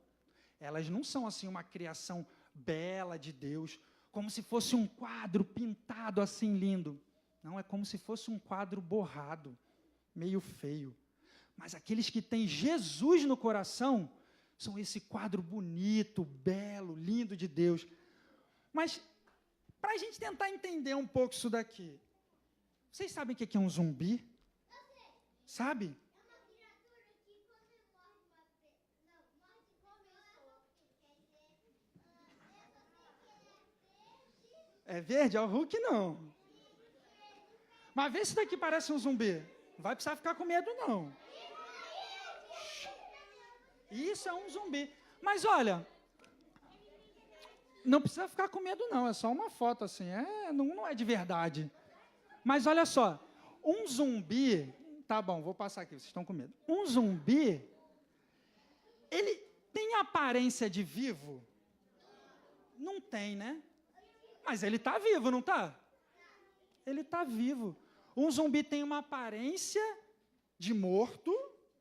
elas não são assim uma criação bela de Deus, como se fosse um quadro pintado assim lindo. Não, é como se fosse um quadro borrado, meio feio. Mas aqueles que têm Jesus no coração são esse quadro bonito, belo, lindo de Deus. Mas para a gente tentar entender um pouco isso daqui. Vocês sabem o que é um zumbi? Sabe? É verde? É o Hulk, não. Mas vê se isso daqui parece um zumbi. Não vai precisar ficar com medo, não. Isso é um zumbi. Mas olha, não precisa ficar com medo, não. É só uma foto assim. Não é de verdade. Mas olha só. Um zumbi... Tá bom, vou passar aqui. Vocês estão com medo. Um zumbi, ele tem aparência de vivo? Não tem, né? Mas ele está vivo, não está? Ele está vivo. Um zumbi tem uma aparência de morto,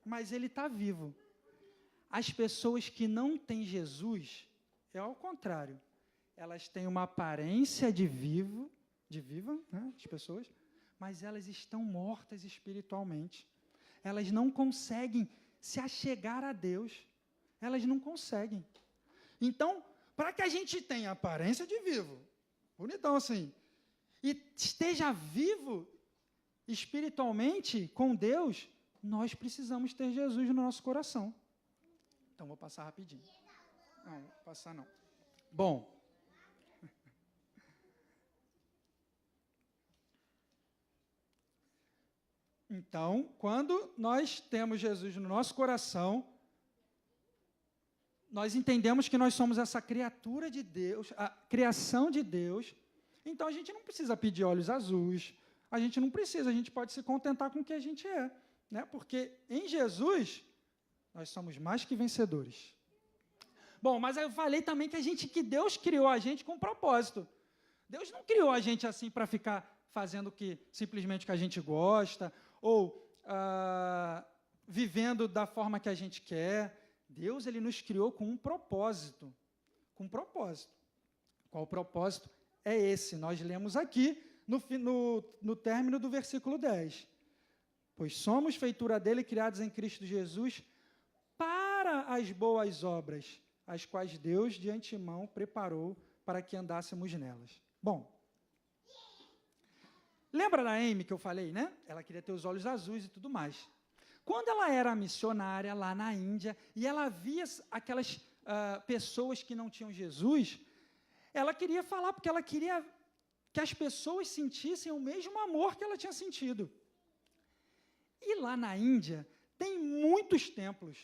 mas ele está vivo. As pessoas que não têm Jesus, é ao contrário. Elas têm uma aparência de viva, né, as pessoas, mas elas estão mortas espiritualmente. Elas não conseguem se achegar a Deus. Elas não conseguem. Então, para que a gente tenha aparência de vivo, bonitão assim, e esteja vivo espiritualmente com Deus, nós precisamos ter Jesus no nosso coração. Então, vou passar rapidinho. Não, vou passar não. Bom. Então, quando nós temos Jesus no nosso coração, nós entendemos que nós somos essa criatura de Deus, a criação de Deus. Então, a gente não precisa pedir olhos azuis, a gente não precisa, a gente pode se contentar com o que a gente é, né? Porque em Jesus, nós somos mais que vencedores. Bom, mas eu falei também que Deus criou a gente com um propósito. Deus não criou a gente assim para ficar fazendo simplesmente o que a gente gosta, ou vivendo da forma que a gente quer. Deus, ele nos criou com um propósito. Com um propósito. Qual o propósito? É esse. Nós lemos aqui no término do versículo 10. Pois somos feitura dele, criados em Cristo Jesus, para as boas obras, as quais Deus de antemão preparou para que andássemos nelas. Bom, lembra da Amy que eu falei, né? Ela queria ter os olhos azuis e tudo mais. Quando ela era missionária lá na Índia, e ela via aquelas pessoas que não tinham Jesus, ela queria falar, porque ela queria que as pessoas sentissem o mesmo amor que ela tinha sentido. E lá na Índia, tem muitos templos,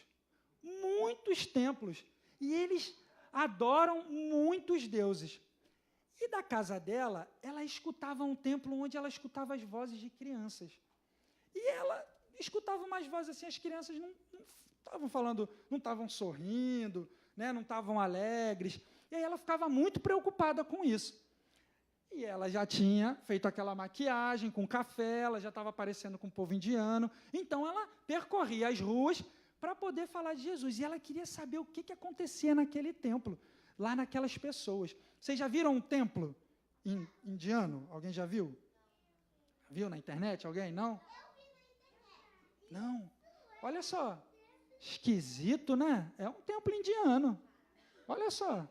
e eles adoram muitos deuses. E da casa dela, ela escutava um templo onde ela escutava as vozes de crianças. E ela escutava umas vozes assim, as crianças não estavam falando, não estavam sorrindo, né, não estavam alegres. E aí ela ficava muito preocupada com isso. E ela já tinha feito aquela maquiagem com café, ela já estava aparecendo com o povo indiano. Então, ela percorria as ruas para poder falar de Jesus. E ela queria saber o que acontecia naquele templo, lá naquelas pessoas. Vocês já viram um templo indiano? Alguém já viu? Viu na internet? Alguém? Não? Não. Olha só. Esquisito, né? É um templo indiano. Olha só.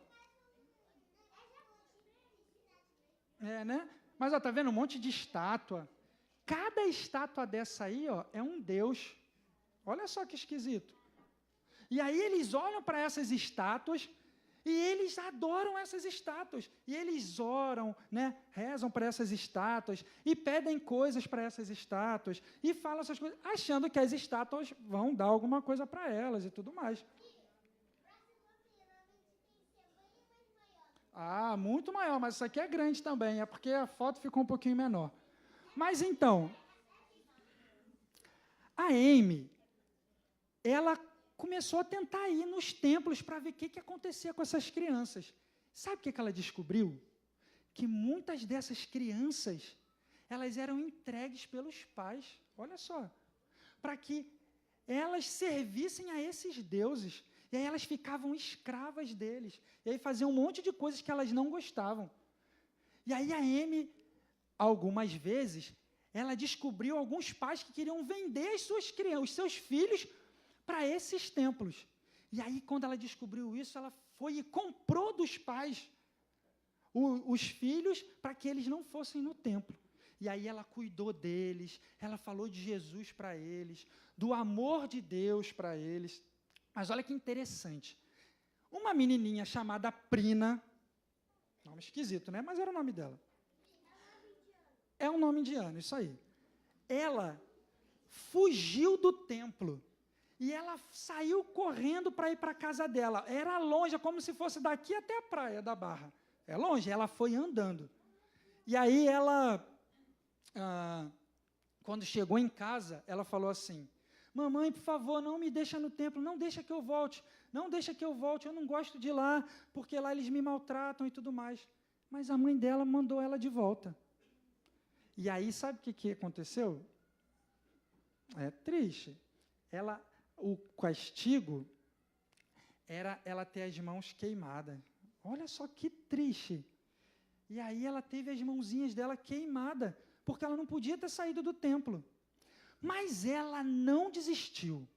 É, né? Mas, ó, tá vendo um monte de estátua. Cada estátua dessa aí, ó, é um deus. Olha só que esquisito. E aí eles olham para essas estátuas e eles adoram essas estátuas. E eles oram, né? Rezam para essas estátuas e pedem coisas para essas estátuas e falam essas coisas, achando que as estátuas vão dar alguma coisa para elas e tudo mais. Ah, muito maior, mas isso aqui é grande também, é porque a foto ficou um pouquinho menor. Mas então, a Amy, ela começou a tentar ir nos templos para ver o que acontecia com essas crianças. Sabe o que ela descobriu? Que muitas dessas crianças, elas eram entregues pelos pais, olha só, para que elas servissem a esses deuses. E aí elas ficavam escravas deles. E aí faziam um monte de coisas que elas não gostavam. E aí a Amy, algumas vezes, ela descobriu alguns pais que queriam vender as suas crianças, os seus filhos, para esses templos. E aí, quando ela descobriu isso, ela foi e comprou dos pais os filhos para que eles não fossem no templo. E aí ela cuidou deles, ela falou de Jesus para eles, do amor de Deus para eles. Mas olha que interessante. Uma menininha chamada Prina, nome esquisito, né? Mas era o nome dela. É um nome indiano, isso aí. Ela fugiu do templo e ela saiu correndo para ir para a casa dela. Era longe, é como se fosse daqui até a praia da Barra. É longe, ela foi andando. E aí ela, quando chegou em casa, ela falou assim: mamãe, por favor, não me deixa no templo, não deixa que eu volte, eu não gosto de ir lá, porque lá eles me maltratam e tudo mais. Mas a mãe dela mandou ela de volta. E aí, sabe o que aconteceu? É triste. O castigo era ela ter as mãos queimadas. Olha só que triste. E aí ela teve as mãozinhas dela queimadas, porque ela não podia ter saído do templo. Mas ela não desistiu.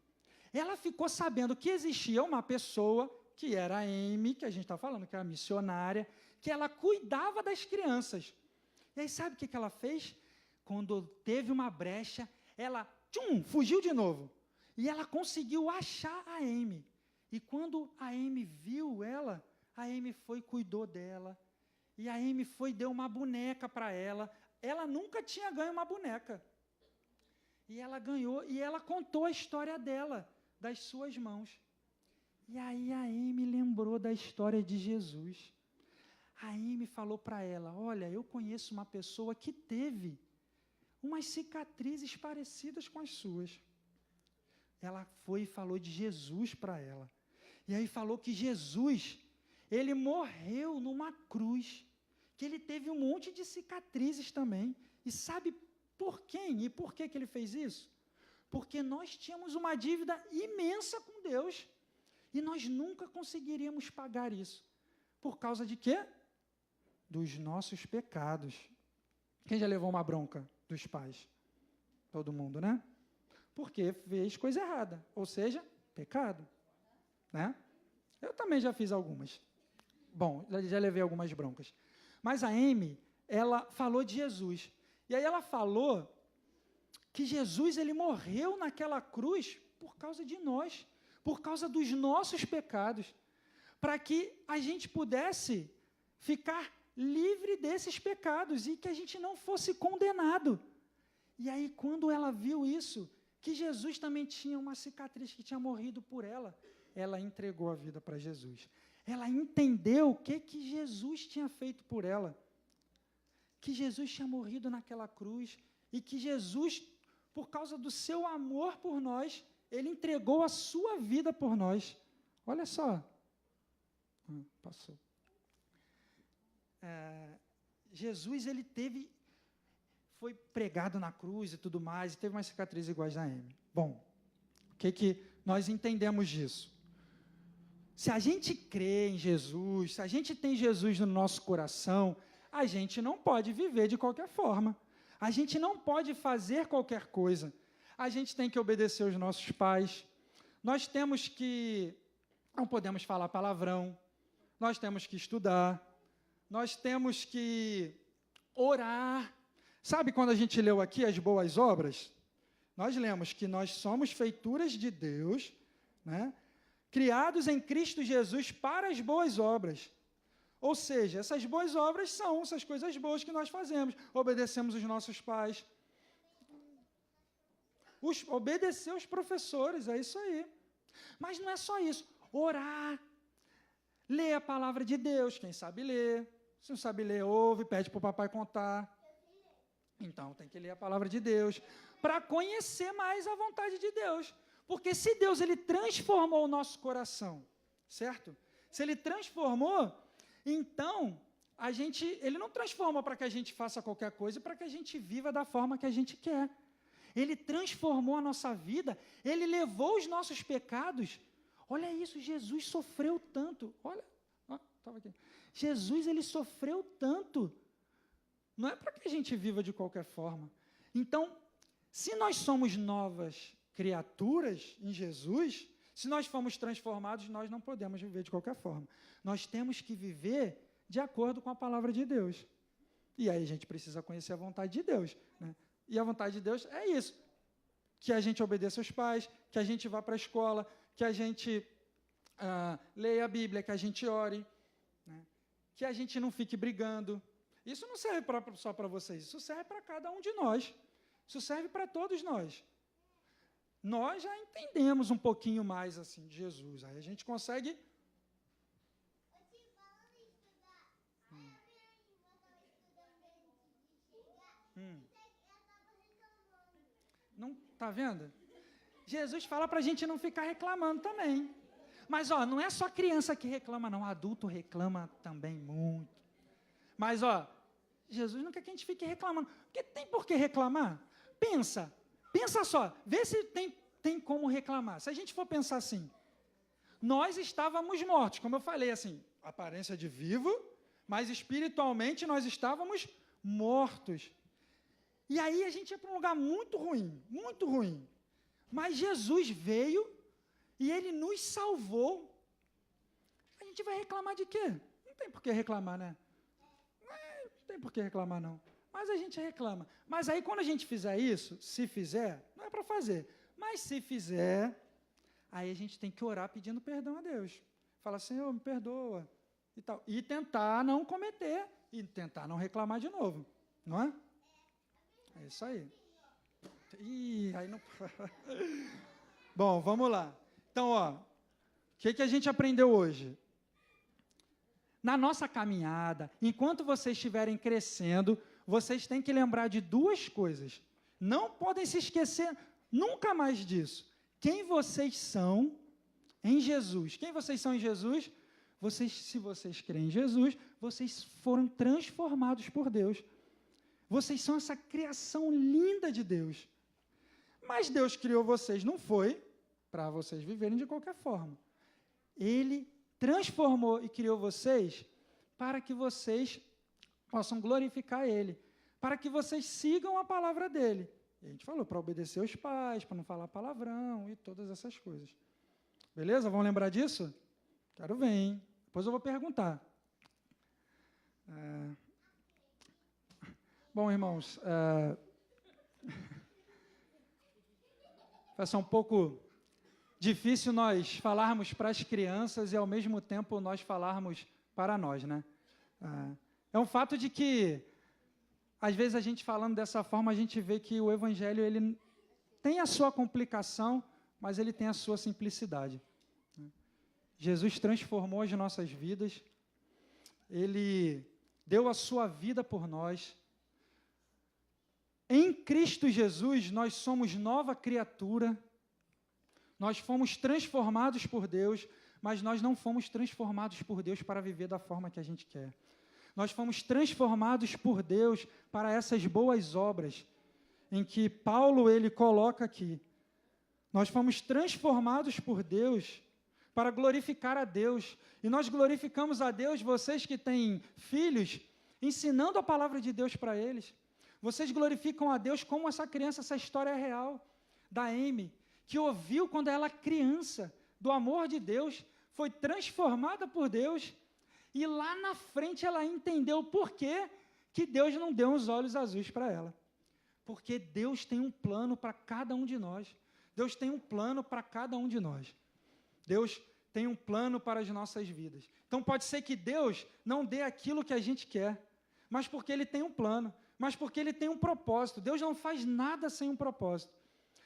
Ela ficou sabendo que existia uma pessoa, que era a Amy, que a gente está falando, que era missionária, que ela cuidava das crianças. E aí sabe o que ela fez? Quando teve uma brecha, ela fugiu de novo. E ela conseguiu achar a Amy. E quando a Amy viu ela, a Amy foi e cuidou dela. E a Amy foi e deu uma boneca para ela. Ela nunca tinha ganho uma boneca. E ela ganhou, e ela contou a história dela, das suas mãos. E aí a Amy lembrou da história de Jesus. A Amy falou para ela: olha, eu conheço uma pessoa que teve umas cicatrizes parecidas com as suas. Ela foi e falou de Jesus para ela. E aí falou que Jesus, ele morreu numa cruz, que ele teve um monte de cicatrizes também. E sabe por quem? E por que ele fez isso? Porque nós tínhamos uma dívida imensa com Deus. E nós nunca conseguiríamos pagar isso. Por causa de quê? Dos nossos pecados. Quem já levou uma bronca dos pais? Todo mundo, né? Porque fez coisa errada, ou seja, pecado, né? Eu também já fiz algumas. Bom, já levei algumas broncas. Mas a Amy, ela falou de Jesus. E aí ela falou que Jesus, ele morreu naquela cruz por causa de nós, por causa dos nossos pecados, para que a gente pudesse ficar livre desses pecados e que a gente não fosse condenado. E aí, quando ela viu isso, que Jesus também tinha uma cicatriz, que tinha morrido por ela, ela entregou a vida para Jesus. Ela entendeu o que Jesus tinha feito por ela, que Jesus tinha morrido naquela cruz e que Jesus, por causa do seu amor por nós, ele entregou a sua vida por nós. Olha só. Passou. Jesus, ele foi pregado na cruz e tudo mais, e teve uma cicatriz iguais a Amy. Bom, o que nós entendemos disso? Se a gente crê em Jesus, se a gente tem Jesus no nosso coração, a gente não pode viver de qualquer forma. A gente não pode fazer qualquer coisa. A gente tem que obedecer os nossos pais. Nós temos que... Não podemos falar palavrão. Nós temos que estudar. Nós temos que orar. Sabe quando a gente leu aqui as boas obras? Nós lemos que nós somos feituras de Deus, né? Criados em Cristo Jesus para as boas obras. Ou seja, essas boas obras são essas coisas boas que nós fazemos. Obedecemos os nossos pais. Obedecer os professores, é isso aí. Mas não é só isso. Orar. Ler a palavra de Deus, quem sabe ler. Se não sabe ler, ouve, pede para o papai contar. Então, tem que ler a palavra de Deus para conhecer mais a vontade de Deus. Porque se Deus, ele transformou o nosso coração, certo? Se ele transformou, então, ele não transforma para que a gente faça qualquer coisa, para que a gente viva da forma que a gente quer. Ele transformou a nossa vida, ele levou os nossos pecados. Olha isso, Jesus sofreu tanto. Olha, estava aqui. Jesus, ele sofreu tanto. Não é para que a gente viva de qualquer forma. Então, se nós somos novas criaturas em Jesus, se nós fomos transformados, nós não podemos viver de qualquer forma. Nós temos que viver de acordo com a palavra de Deus. E aí a gente precisa conhecer a vontade de Deus, né? E a vontade de Deus é isso, que a gente obedeça aos pais, que a gente vá para a escola, que a gente leia a Bíblia, que a gente ore, né? Que a gente não fique brigando. Isso não serve só para vocês, isso serve para cada um de nós. Isso serve para todos nós. Nós já entendemos um pouquinho mais assim de Jesus. Aí a gente consegue... Não, tá vendo? Jesus fala para a gente não ficar reclamando também. Mas, não é só criança que reclama, não. Adulto reclama também muito. Mas, Jesus não quer que a gente fique reclamando. Porque tem por que reclamar? Pensa só. Vê se tem como reclamar. Se a gente for pensar assim, nós estávamos mortos, como eu falei, assim, aparência de vivo, mas espiritualmente nós estávamos mortos. E aí a gente ia para um lugar muito ruim, muito ruim. Mas Jesus veio e Ele nos salvou. A gente vai reclamar de quê? Não tem por que reclamar, né? Não tem por que reclamar, não. Mas a gente reclama. Mas aí quando a gente fizer isso, se fizer, não é para fazer. Mas se fizer, aí a gente tem que orar pedindo perdão a Deus. Fala, Senhor, me perdoa. E tal. E tentar não cometer. E tentar não reclamar de novo. Não é? É isso aí. Aí não... Bom, vamos lá. Então, o que a gente aprendeu hoje? Na nossa caminhada, enquanto vocês estiverem crescendo, vocês têm que lembrar de duas coisas. Não podem se esquecer nunca mais disso. Quem vocês são em Jesus. Quem vocês são em Jesus? Se vocês creem em Jesus, vocês foram transformados por Deus. Vocês são essa criação linda de Deus. Mas Deus criou vocês, não foi para vocês viverem de qualquer forma. Ele transformou e criou vocês para que vocês possam glorificar Ele, para que vocês sigam a palavra dEle. E a gente falou para obedecer aos pais, para não falar palavrão e todas essas coisas. Beleza? Vão lembrar disso? Quero ver, hein? Depois eu vou perguntar. Bom, irmãos, vai ser um pouco difícil nós falarmos para as crianças e, ao mesmo tempo, nós falarmos para nós, né? É um fato de que, às vezes, a gente falando dessa forma, a gente vê que o Evangelho ele tem a sua complicação, mas ele tem a sua simplicidade. Jesus transformou as nossas vidas, Ele deu a sua vida por nós. Em Cristo Jesus, nós somos nova criatura, nós fomos transformados por Deus, mas nós não fomos transformados por Deus para viver da forma que a gente quer. Nós fomos transformados por Deus para essas boas obras, em que Paulo ele coloca aqui. Nós fomos transformados por Deus para glorificar a Deus. E nós glorificamos a Deus, vocês que têm filhos, ensinando a palavra de Deus para eles. Vocês glorificam a Deus como essa criança, essa história é real, da Amy, que ouviu quando ela criança, do amor de Deus, foi transformada por Deus, e lá na frente ela entendeu por que Deus não deu os olhos azuis para ela. Porque Deus tem um plano para cada um de nós. Deus tem um plano para cada um de nós. Deus tem um plano para as nossas vidas. Então pode ser que Deus não dê aquilo que a gente quer, mas porque Ele tem um plano, mas porque Ele tem um propósito. Deus não faz nada sem um propósito.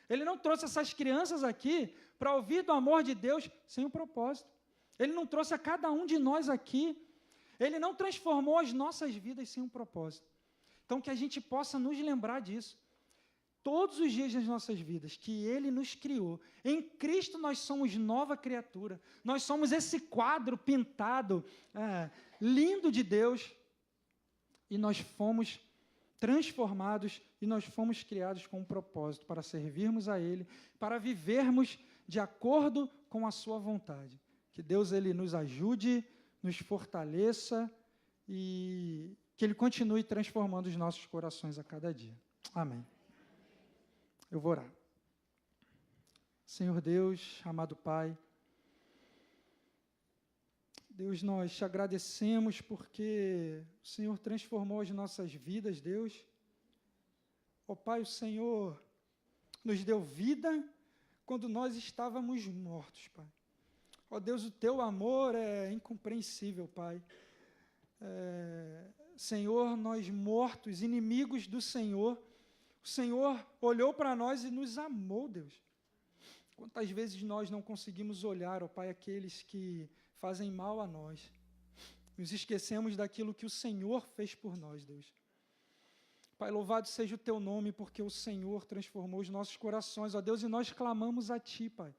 Ele não trouxe essas crianças aqui para ouvir do amor de Deus sem um propósito. Ele não trouxe a cada um de nós aqui. Ele não transformou as nossas vidas sem um propósito. Então que a gente possa nos lembrar disso. Todos os dias das nossas vidas, que Ele nos criou. Em Cristo nós somos nova criatura. Nós somos esse quadro pintado, lindo de Deus. E nós fomos transformados e nós fomos criados com um propósito para servirmos a Ele, para vivermos de acordo com a sua vontade. Que Deus Ele nos ajude, nos fortaleça e que Ele continue transformando os nossos corações a cada dia. Amém. Eu vou orar. Senhor Deus, amado Pai, Deus, nós te agradecemos porque o Senhor transformou as nossas vidas, Deus. Ó Pai, o Senhor nos deu vida quando nós estávamos mortos, Pai. Ó Deus, o teu amor é incompreensível, Pai. Senhor, nós mortos, inimigos do Senhor, o Senhor olhou para nós e nos amou, Deus. Quantas vezes nós não conseguimos olhar, ó Pai, aqueles que fazem mal a nós. Nos esquecemos daquilo que o Senhor fez por nós, Deus. Pai, louvado seja o teu nome, porque o Senhor transformou os nossos corações, ó Deus, e nós clamamos a ti, Pai.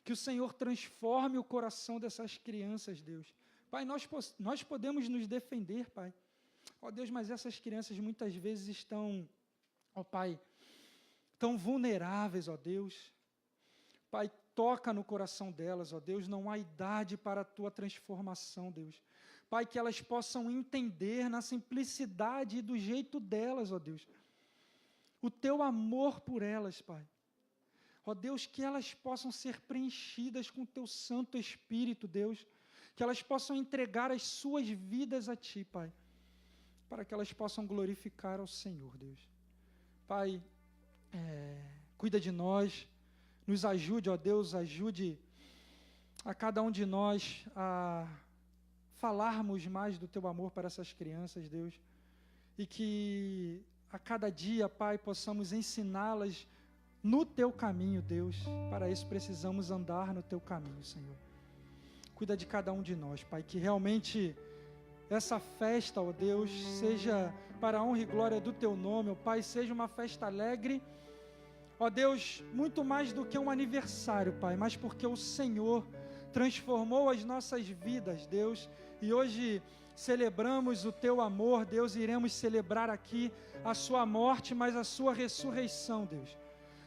Que o Senhor transforme o coração dessas crianças, Deus. Pai, nós podemos nos defender, Pai. Ó Deus, mas essas crianças muitas vezes estão, ó Pai, tão vulneráveis, ó Deus. Pai, toca no coração delas, ó Deus, não há idade para a tua transformação, Deus. Pai, que elas possam entender na simplicidade e do jeito delas, ó Deus, o teu amor por elas, Pai. Ó Deus, que elas possam ser preenchidas com o teu Santo Espírito, Deus, que elas possam entregar as suas vidas a ti, Pai, para que elas possam glorificar ao Senhor, Deus. Pai, cuida de nós, nos ajude, ó Deus, ajude a cada um de nós a falarmos mais do teu amor para essas crianças, Deus, e que a cada dia, Pai, possamos ensiná-las no teu caminho, Deus. Para isso precisamos andar no teu caminho, Senhor. Cuida de cada um de nós, Pai, que realmente essa festa, ó Deus, seja para a honra e glória do teu nome, ó Pai, seja uma festa alegre, ó Deus, muito mais do que um aniversário, Pai, mas porque o Senhor transformou as nossas vidas, Deus, e hoje celebramos o teu amor, Deus, e iremos celebrar aqui a sua morte, mas a sua ressurreição, Deus.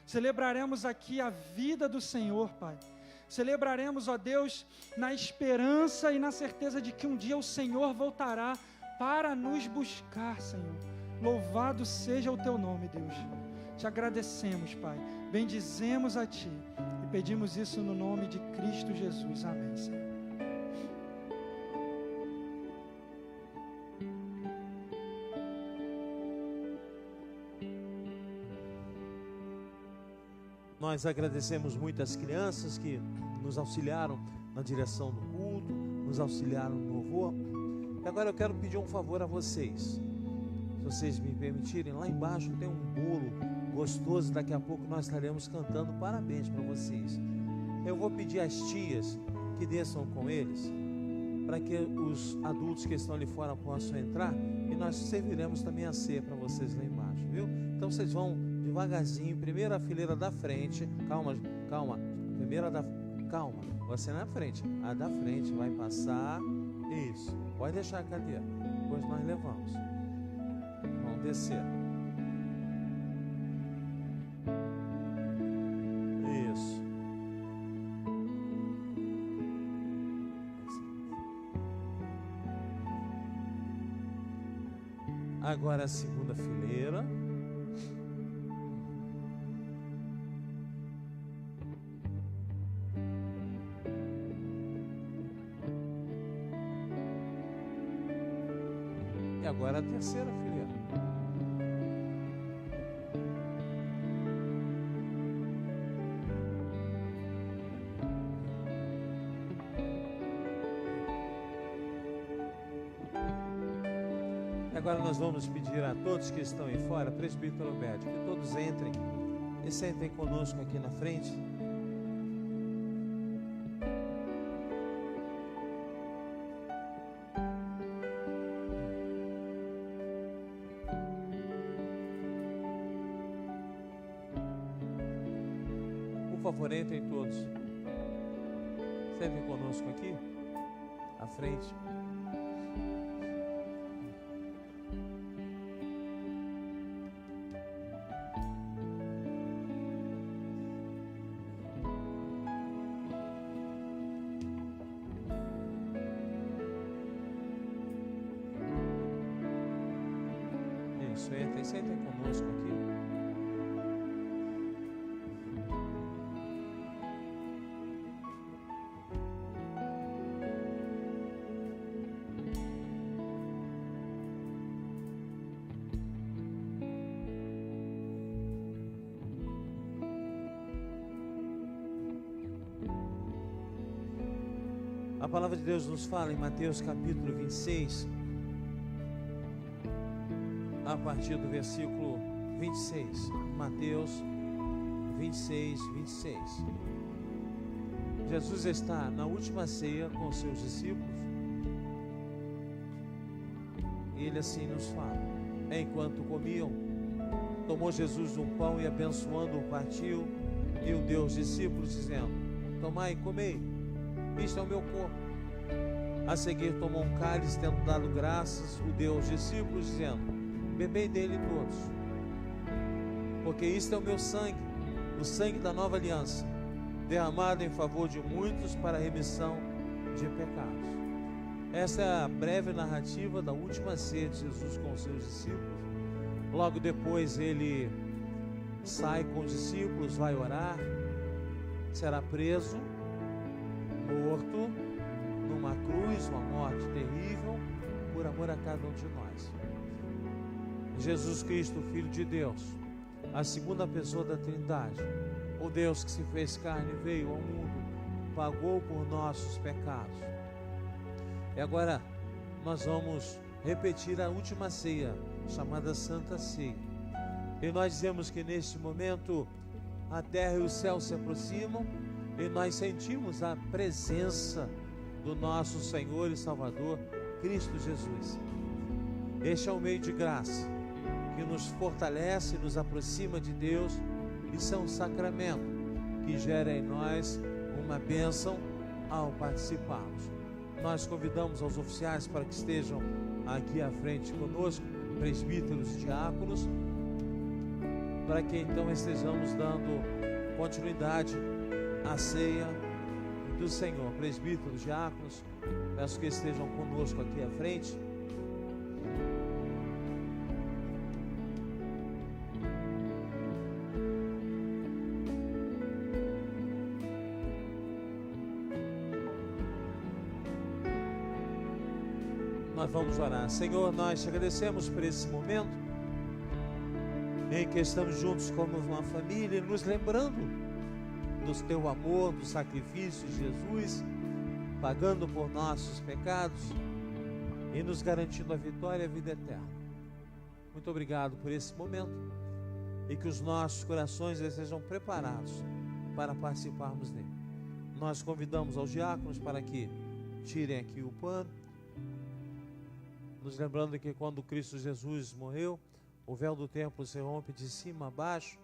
Celebraremos aqui a vida do Senhor, Pai. Celebraremos, ó Deus, na esperança e na certeza de que um dia o Senhor voltará para nos buscar, Senhor. Louvado seja o teu nome, Deus. Te agradecemos, Pai. Bendizemos a ti e pedimos isso no nome de Cristo Jesus. Amém, Senhor. Nós agradecemos muito as crianças que nos auxiliaram na direção do culto, nos auxiliaram no louvor. E agora eu quero pedir um favor a vocês. Se vocês me permitirem, lá embaixo tem um bolo gostoso. Daqui a pouco nós estaremos cantando parabéns para vocês. Eu vou pedir às tias que desçam com eles, para que os adultos que estão ali fora possam entrar, e nós serviremos também a ceia para vocês lá embaixo, viu? Então vocês vão devagarzinho, primeira fileira da frente, calma, calma, você na frente, a da frente vai passar, isso, pode deixar a cadeira, depois nós levamos, vamos descer, isso, agora a segunda fileira. E agora a terceira fileira. E agora nós vamos pedir a todos que estão aí fora, presbítero Roberto, que todos entrem e sentem conosco aqui na frente. Por favor, entrem todos. Sentem conosco aqui, à frente. Isso, sentem conosco aqui. A palavra de Deus nos fala em Mateus capítulo 26, a partir do versículo 26. Mateus 26, 26. Jesus está na última ceia com os seus discípulos. E ele assim nos fala: enquanto comiam, tomou Jesus um pão e abençoando-o partiu e o deu aos discípulos, dizendo: tomai e comei, isto é o meu corpo. A seguir tomou um cálice, tendo dado graças, o deu aos discípulos, dizendo: bebei dele todos, porque isto é o meu sangue, o sangue da nova aliança, derramado em favor de muitos para a remissão de pecados. Essa é a breve narrativa da última ceia de Jesus com os seus discípulos. Logo depois ele sai com os discípulos, vai orar, será preso, morto numa cruz, uma morte terrível, por amor a cada um de nós. Jesus Cristo, Filho de Deus, a segunda pessoa da Trindade, o Deus que se fez carne, veio ao mundo, pagou por nossos pecados. E agora nós vamos repetir a última ceia, chamada Santa Ceia. E nós dizemos que neste momento a terra e o céu se aproximam e nós sentimos a presença do nosso Senhor e Salvador, Cristo Jesus. Este é um meio de graça que nos fortalece, nos aproxima de Deus. Isso é um sacramento que gera em nós uma bênção ao participarmos. Nós convidamos aos oficiais para que estejam aqui à frente conosco, presbíteros e diáconos, para que então estejamos dando continuidade à ceia do Senhor. Presbíteros, diáconos, peço que estejam conosco aqui à frente. Nós vamos orar. Senhor, nós te agradecemos por esse momento em que estamos juntos como uma família, nos lembrando do teu amor, do sacrifício de Jesus, pagando por nossos pecados e nos garantindo a vitória e a vida eterna. Muito obrigado por esse momento e que os nossos corações estejam preparados para participarmos dele. Nós convidamos aos diáconos para que tirem aqui o pano, nos lembrando que quando Cristo Jesus morreu, o véu do templo se rompe de cima a baixo,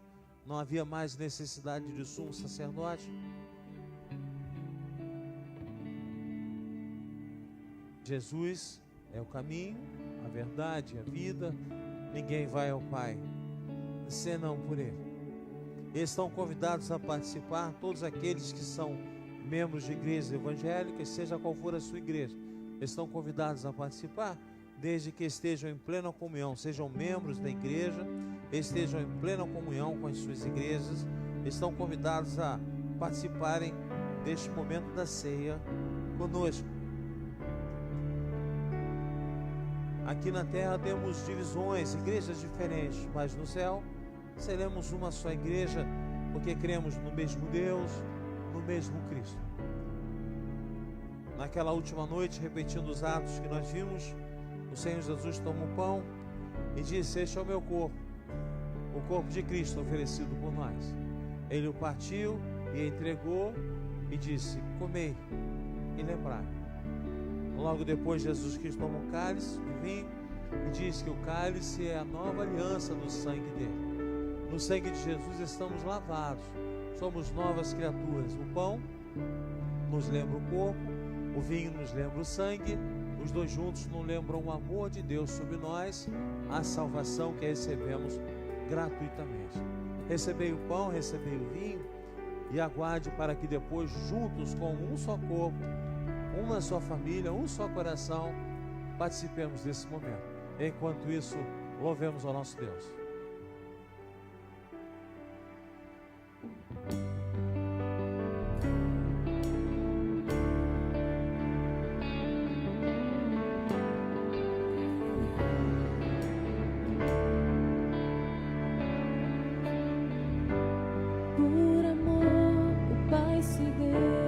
não havia mais necessidade de sumo sacerdote. Jesus é o caminho, a verdade, a vida. Ninguém vai ao Pai senão por Ele. Estão convidados a participar todos aqueles que são membros de igrejas evangélicas, seja qual for a sua igreja. Estão convidados a participar, desde que estejam em plena comunhão, sejam membros da igreja, estejam em plena comunhão com as suas igrejas, estão convidados a participarem deste momento da ceia conosco. Aqui na terra temos divisões, igrejas diferentes, mas no céu seremos uma só igreja, porque cremos no mesmo Deus, no mesmo Cristo. Naquela última noite, repetindo os atos que nós vimos, o Senhor Jesus toma o pão e disse: este é o meu corpo, o corpo de Cristo oferecido por nós. Ele o partiu e entregou e disse: comei e lembrai. Logo depois, Jesus Cristo toma um cálice de vinho e diz que o cálice é a nova aliança do sangue dele. No sangue de Jesus estamos lavados, somos novas criaturas. O pão nos lembra o corpo, o vinho nos lembra o sangue. Os dois juntos nos lembram o amor de Deus sobre nós, a salvação que recebemos gratuitamente. Recebei o pão, recebei o vinho e aguarde para que depois, juntos como um só corpo, uma só família, um só coração, participemos desse momento. Enquanto isso, louvemos ao nosso Deus. Por amor, o Pai se deu.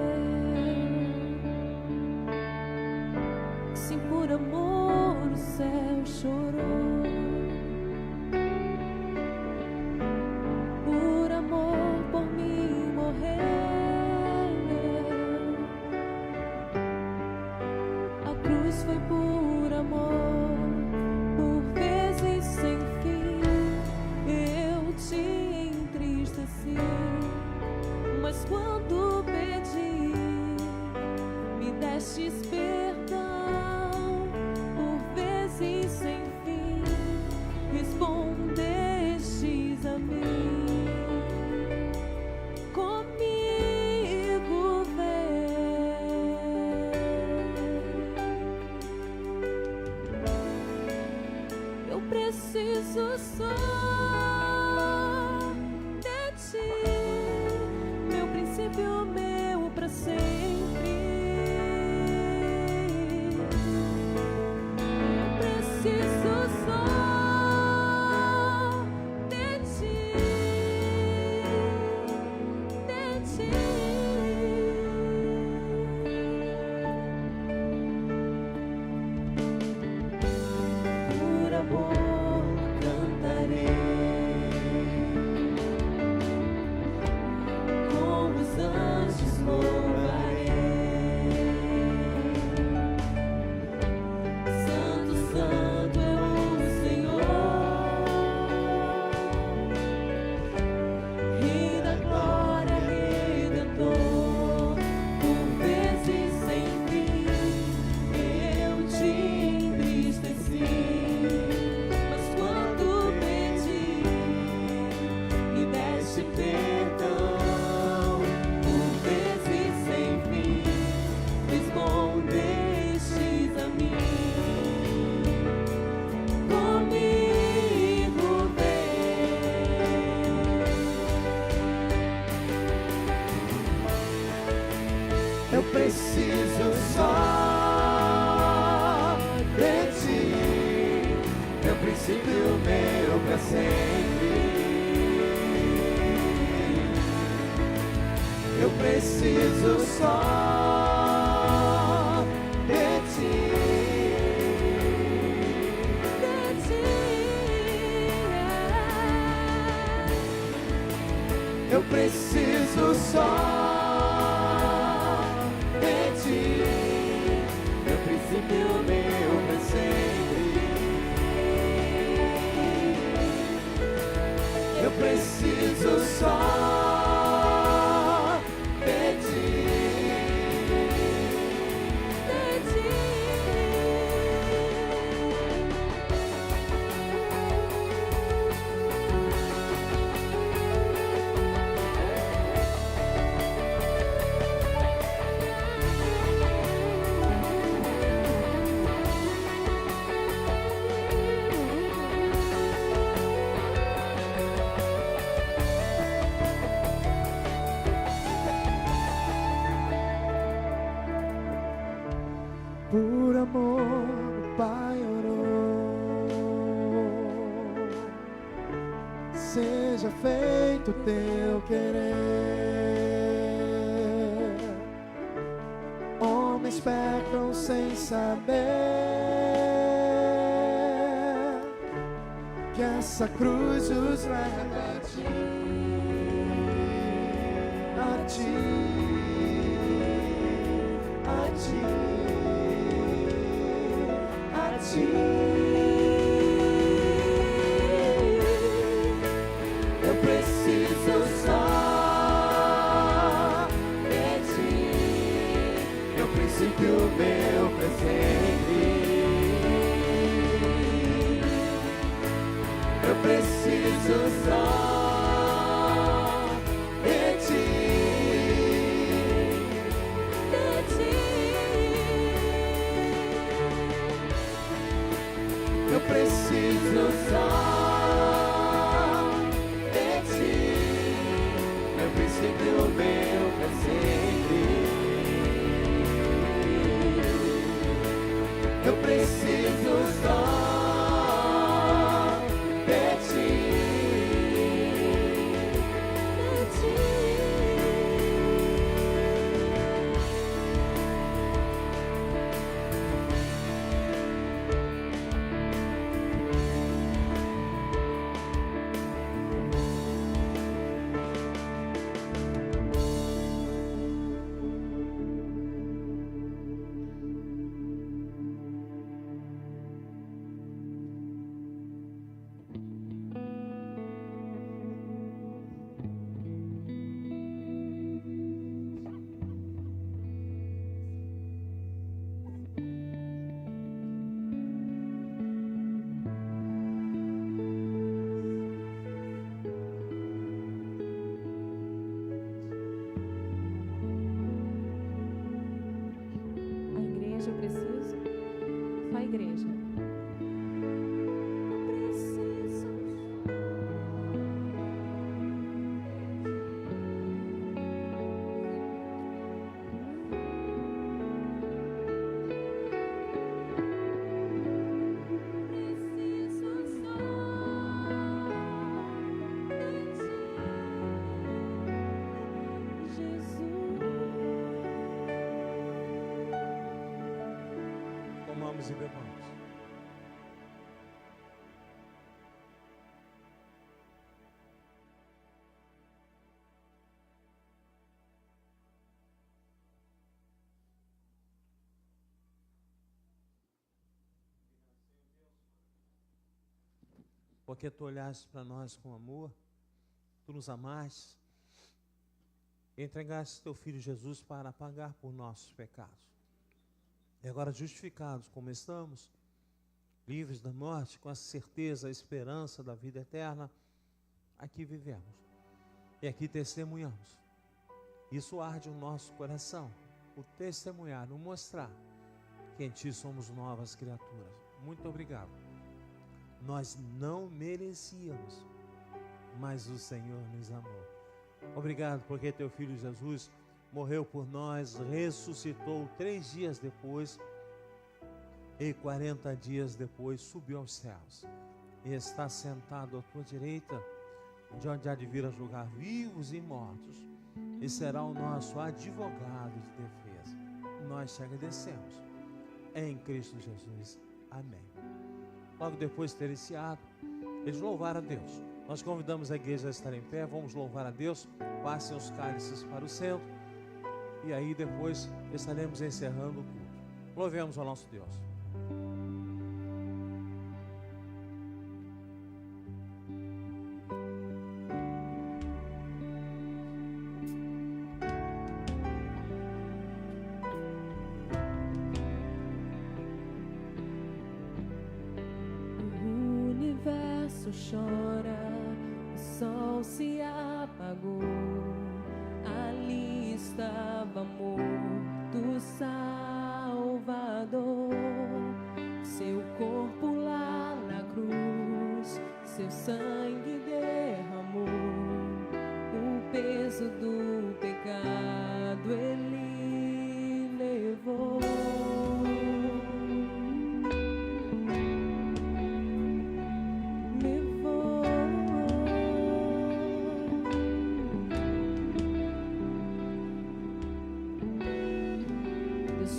foi por amor, por vezes sem fim. Eu te entristeci, mas quando pedi, me destes perdão. Por vezes sem fim, respondestes a mim. Comigo vem. Eu preciso só de ti, meu princípio, meu pra sempre. Eu preciso só de ti, de ti. Por amor cantarei, com os anjos louvarei. Santo, santo é o Senhor, Rei da glória, Redentor. Por vezes sem fim eu te entristeci, mas quando pedi, me deste perdão. Por vezes sem fim, respondestes a mim. Comigo vem. Eu preciso só de ti, meu princípio, meu pra sempre. Eu preciso só de ti, De ti, eu preciso só de ti, meu princípio, meu pra sempre. Eu preciso só de ti, de ti. por amor o Pai orou. Seja feito o teu querer. Homens pecam sem saber que essa cruz os leva a ti, a ti, a ti, a ti. Eu preciso só de ti, meu princípio, meu presente. Eu preciso só de ti, de ti. Eu preciso só de ti, meu princípio, meu presente. Eu preciso só de ti, de ti. igreja, eu preciso. Só a igreja. Comamos e bebamos. Porque tu olhaste para nós com amor, tu nos amaste, e entregaste teu Filho Jesus para pagar por nossos pecados. E agora, justificados como estamos, livres da morte, com a certeza, a esperança da vida eterna, aqui vivemos e aqui testemunhamos. Isso arde o nosso coração, o testemunhar, o mostrar que em Ti somos novas criaturas. Muito obrigado. Nós não merecíamos, mas o Senhor nos amou. Obrigado porque Teu Filho Jesus morreu por nós, ressuscitou 3 dias depois e 40 dias depois subiu aos céus e está sentado à tua direita, de onde há de vir a julgar vivos e mortos, e será o nosso advogado de defesa. Nós te agradecemos em Cristo Jesus. Amém. Logo depois de ter esse ato, eles louvaram a Deus. Nós convidamos a igreja a estar em pé, vamos louvar a Deus. Passem os cálices para o centro. E aí depois estaremos encerrando o culto. Louvemos ao nosso Deus. O universo chora, o sol se apagou. Ali estava morto o Salvador, seu corpo lá na cruz, seu sangue derramou, o peso do pecado ele levou.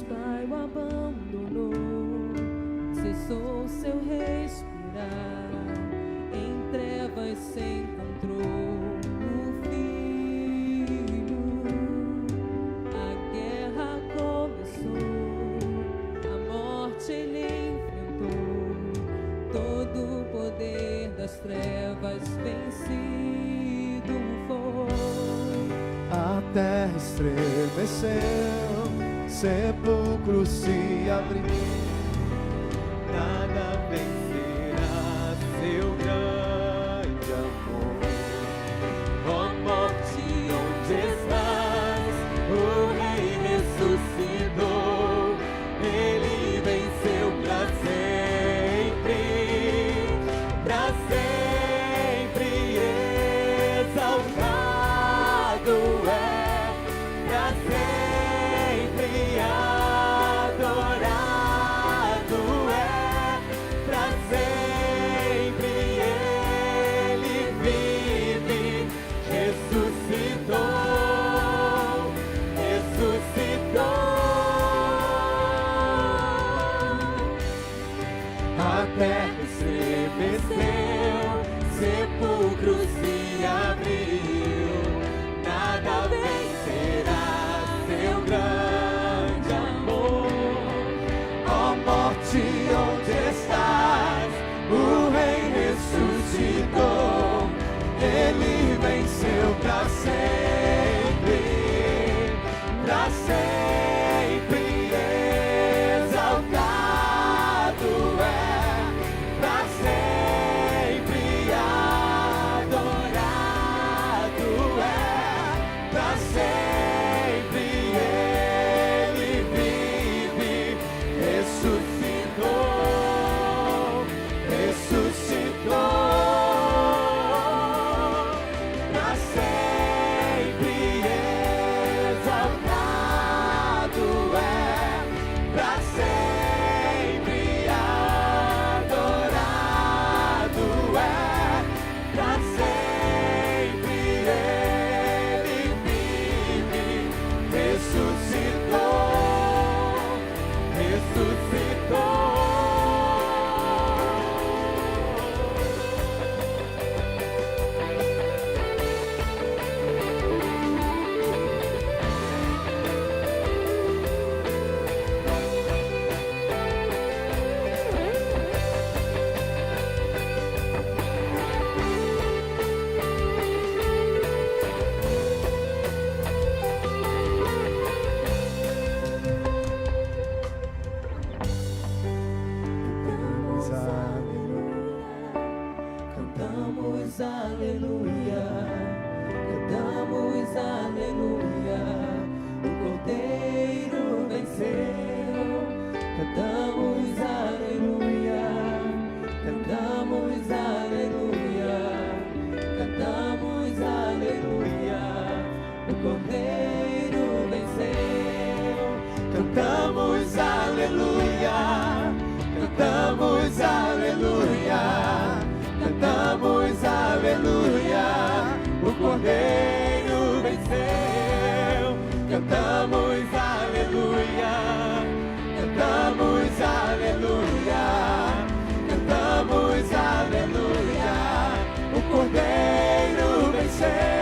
Pai o abandonou, cessou seu respirar, em trevas se encontrou o Filho. A guerra começou, a morte ele enfrentou, todo o poder das trevas vencido foi. A terra estremeceu, sepulcro se abriu, nada vencerá seu grande amor. Ó morte, onde estás? O Rei ressuscitou, Ele venceu para sempre, exaltado é, para sempre adorado é, para sempre Cantamos aleluia, cantamos aleluia, cantamos aleluia, o Cordeiro venceu. Cantamos aleluia, cantamos aleluia, cantamos aleluia, o Cordeiro venceu.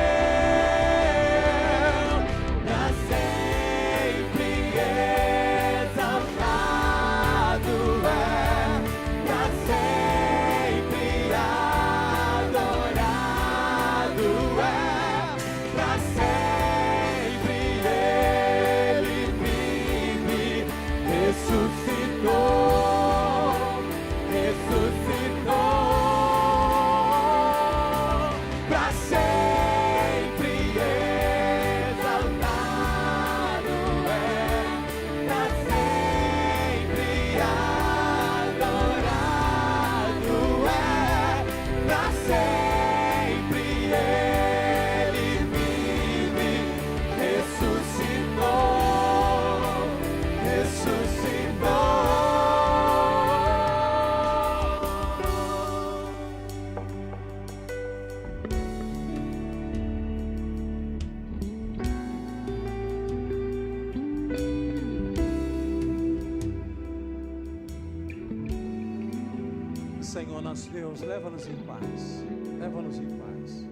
Senhor nosso Deus, leva-nos em paz, leva-nos em paz.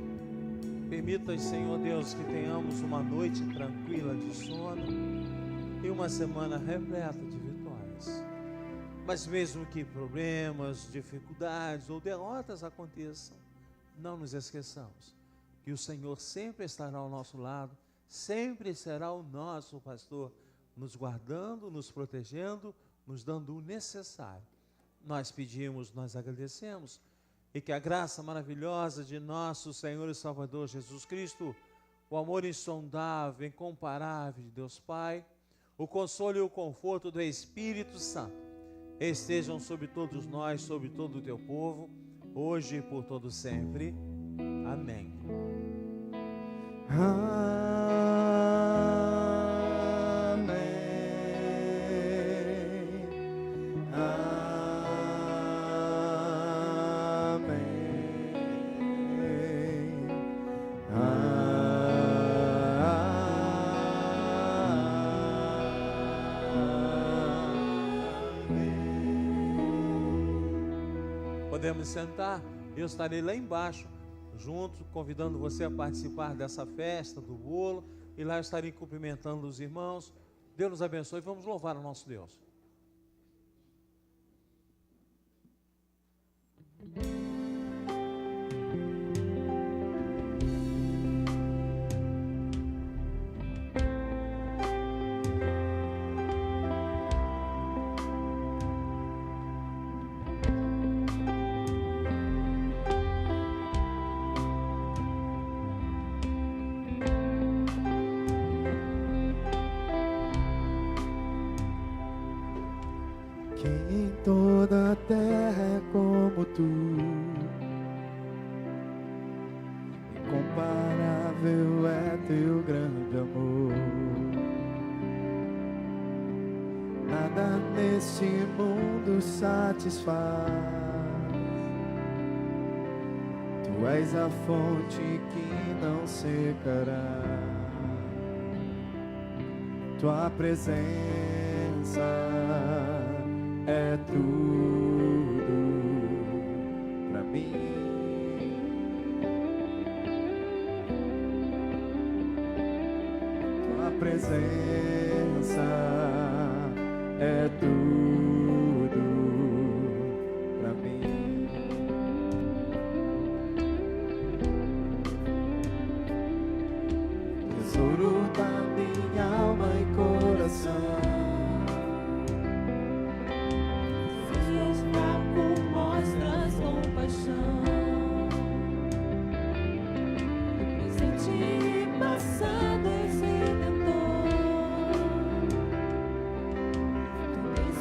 Permita, Senhor Deus, que tenhamos uma noite tranquila de sono e uma semana repleta de vitórias. Mas mesmo que problemas, dificuldades ou derrotas aconteçam, não nos esqueçamos que o Senhor sempre estará ao nosso lado, sempre será o nosso pastor, nos guardando, nos protegendo, nos dando o necessário. Nós pedimos, nós agradecemos, e que a graça maravilhosa de nosso Senhor e Salvador Jesus Cristo, o amor insondável, incomparável de Deus Pai, o consolo e o conforto do Espírito Santo estejam sobre todos nós, sobre todo o teu povo, hoje e por todo sempre. Amém. Podemos sentar, eu estarei lá embaixo, junto, convidando você a participar dessa festa, do bolo, e lá eu estarei cumprimentando os irmãos. Deus nos abençoe, vamos louvar o nosso Deus. Quem em toda a terra é como tu, incomparável é teu grande amor. Nada neste mundo satisfaz. Tu és a fonte que não secará. Tua presença é tudo pra mim. Tua presença é tudo pra mim. Tesouro da minha alma e coração. Mostras compaixão, presente e passado és redentor. Tu tens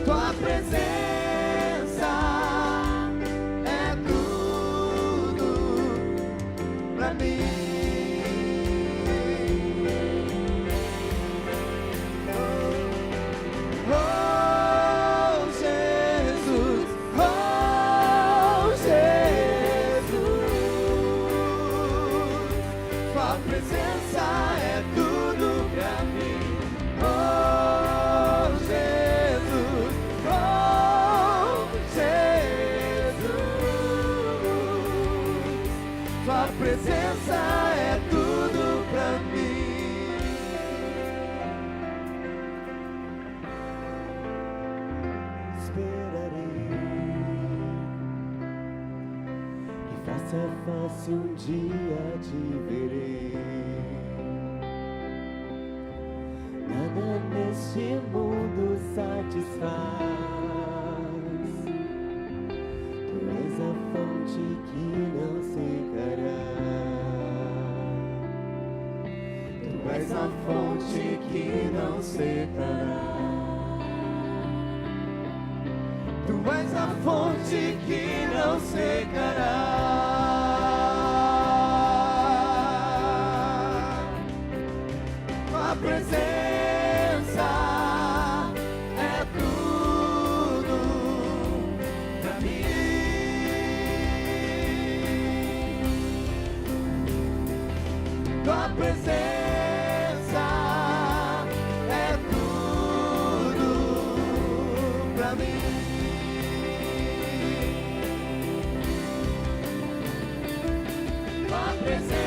tua presença é tudo pra mim. Se um dia te verei, nada neste mundo satisfaz. Tu és a fonte que não secará. Tu és a fonte que não secará. Tu és a fonte que não secará. Presença é tudo pra mim. Tua presença é tudo pra mim. Tua presença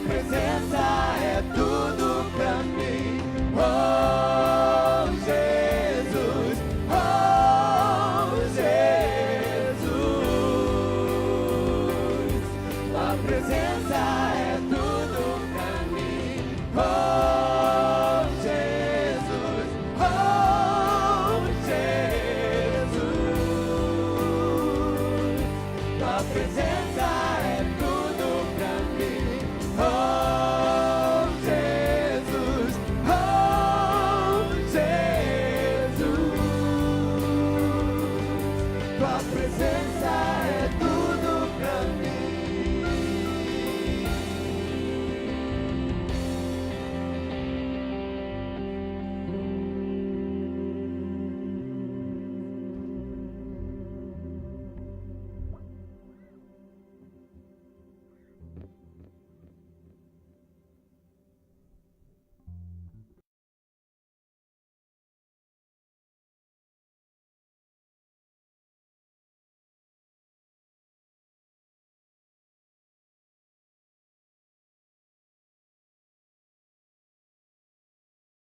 presença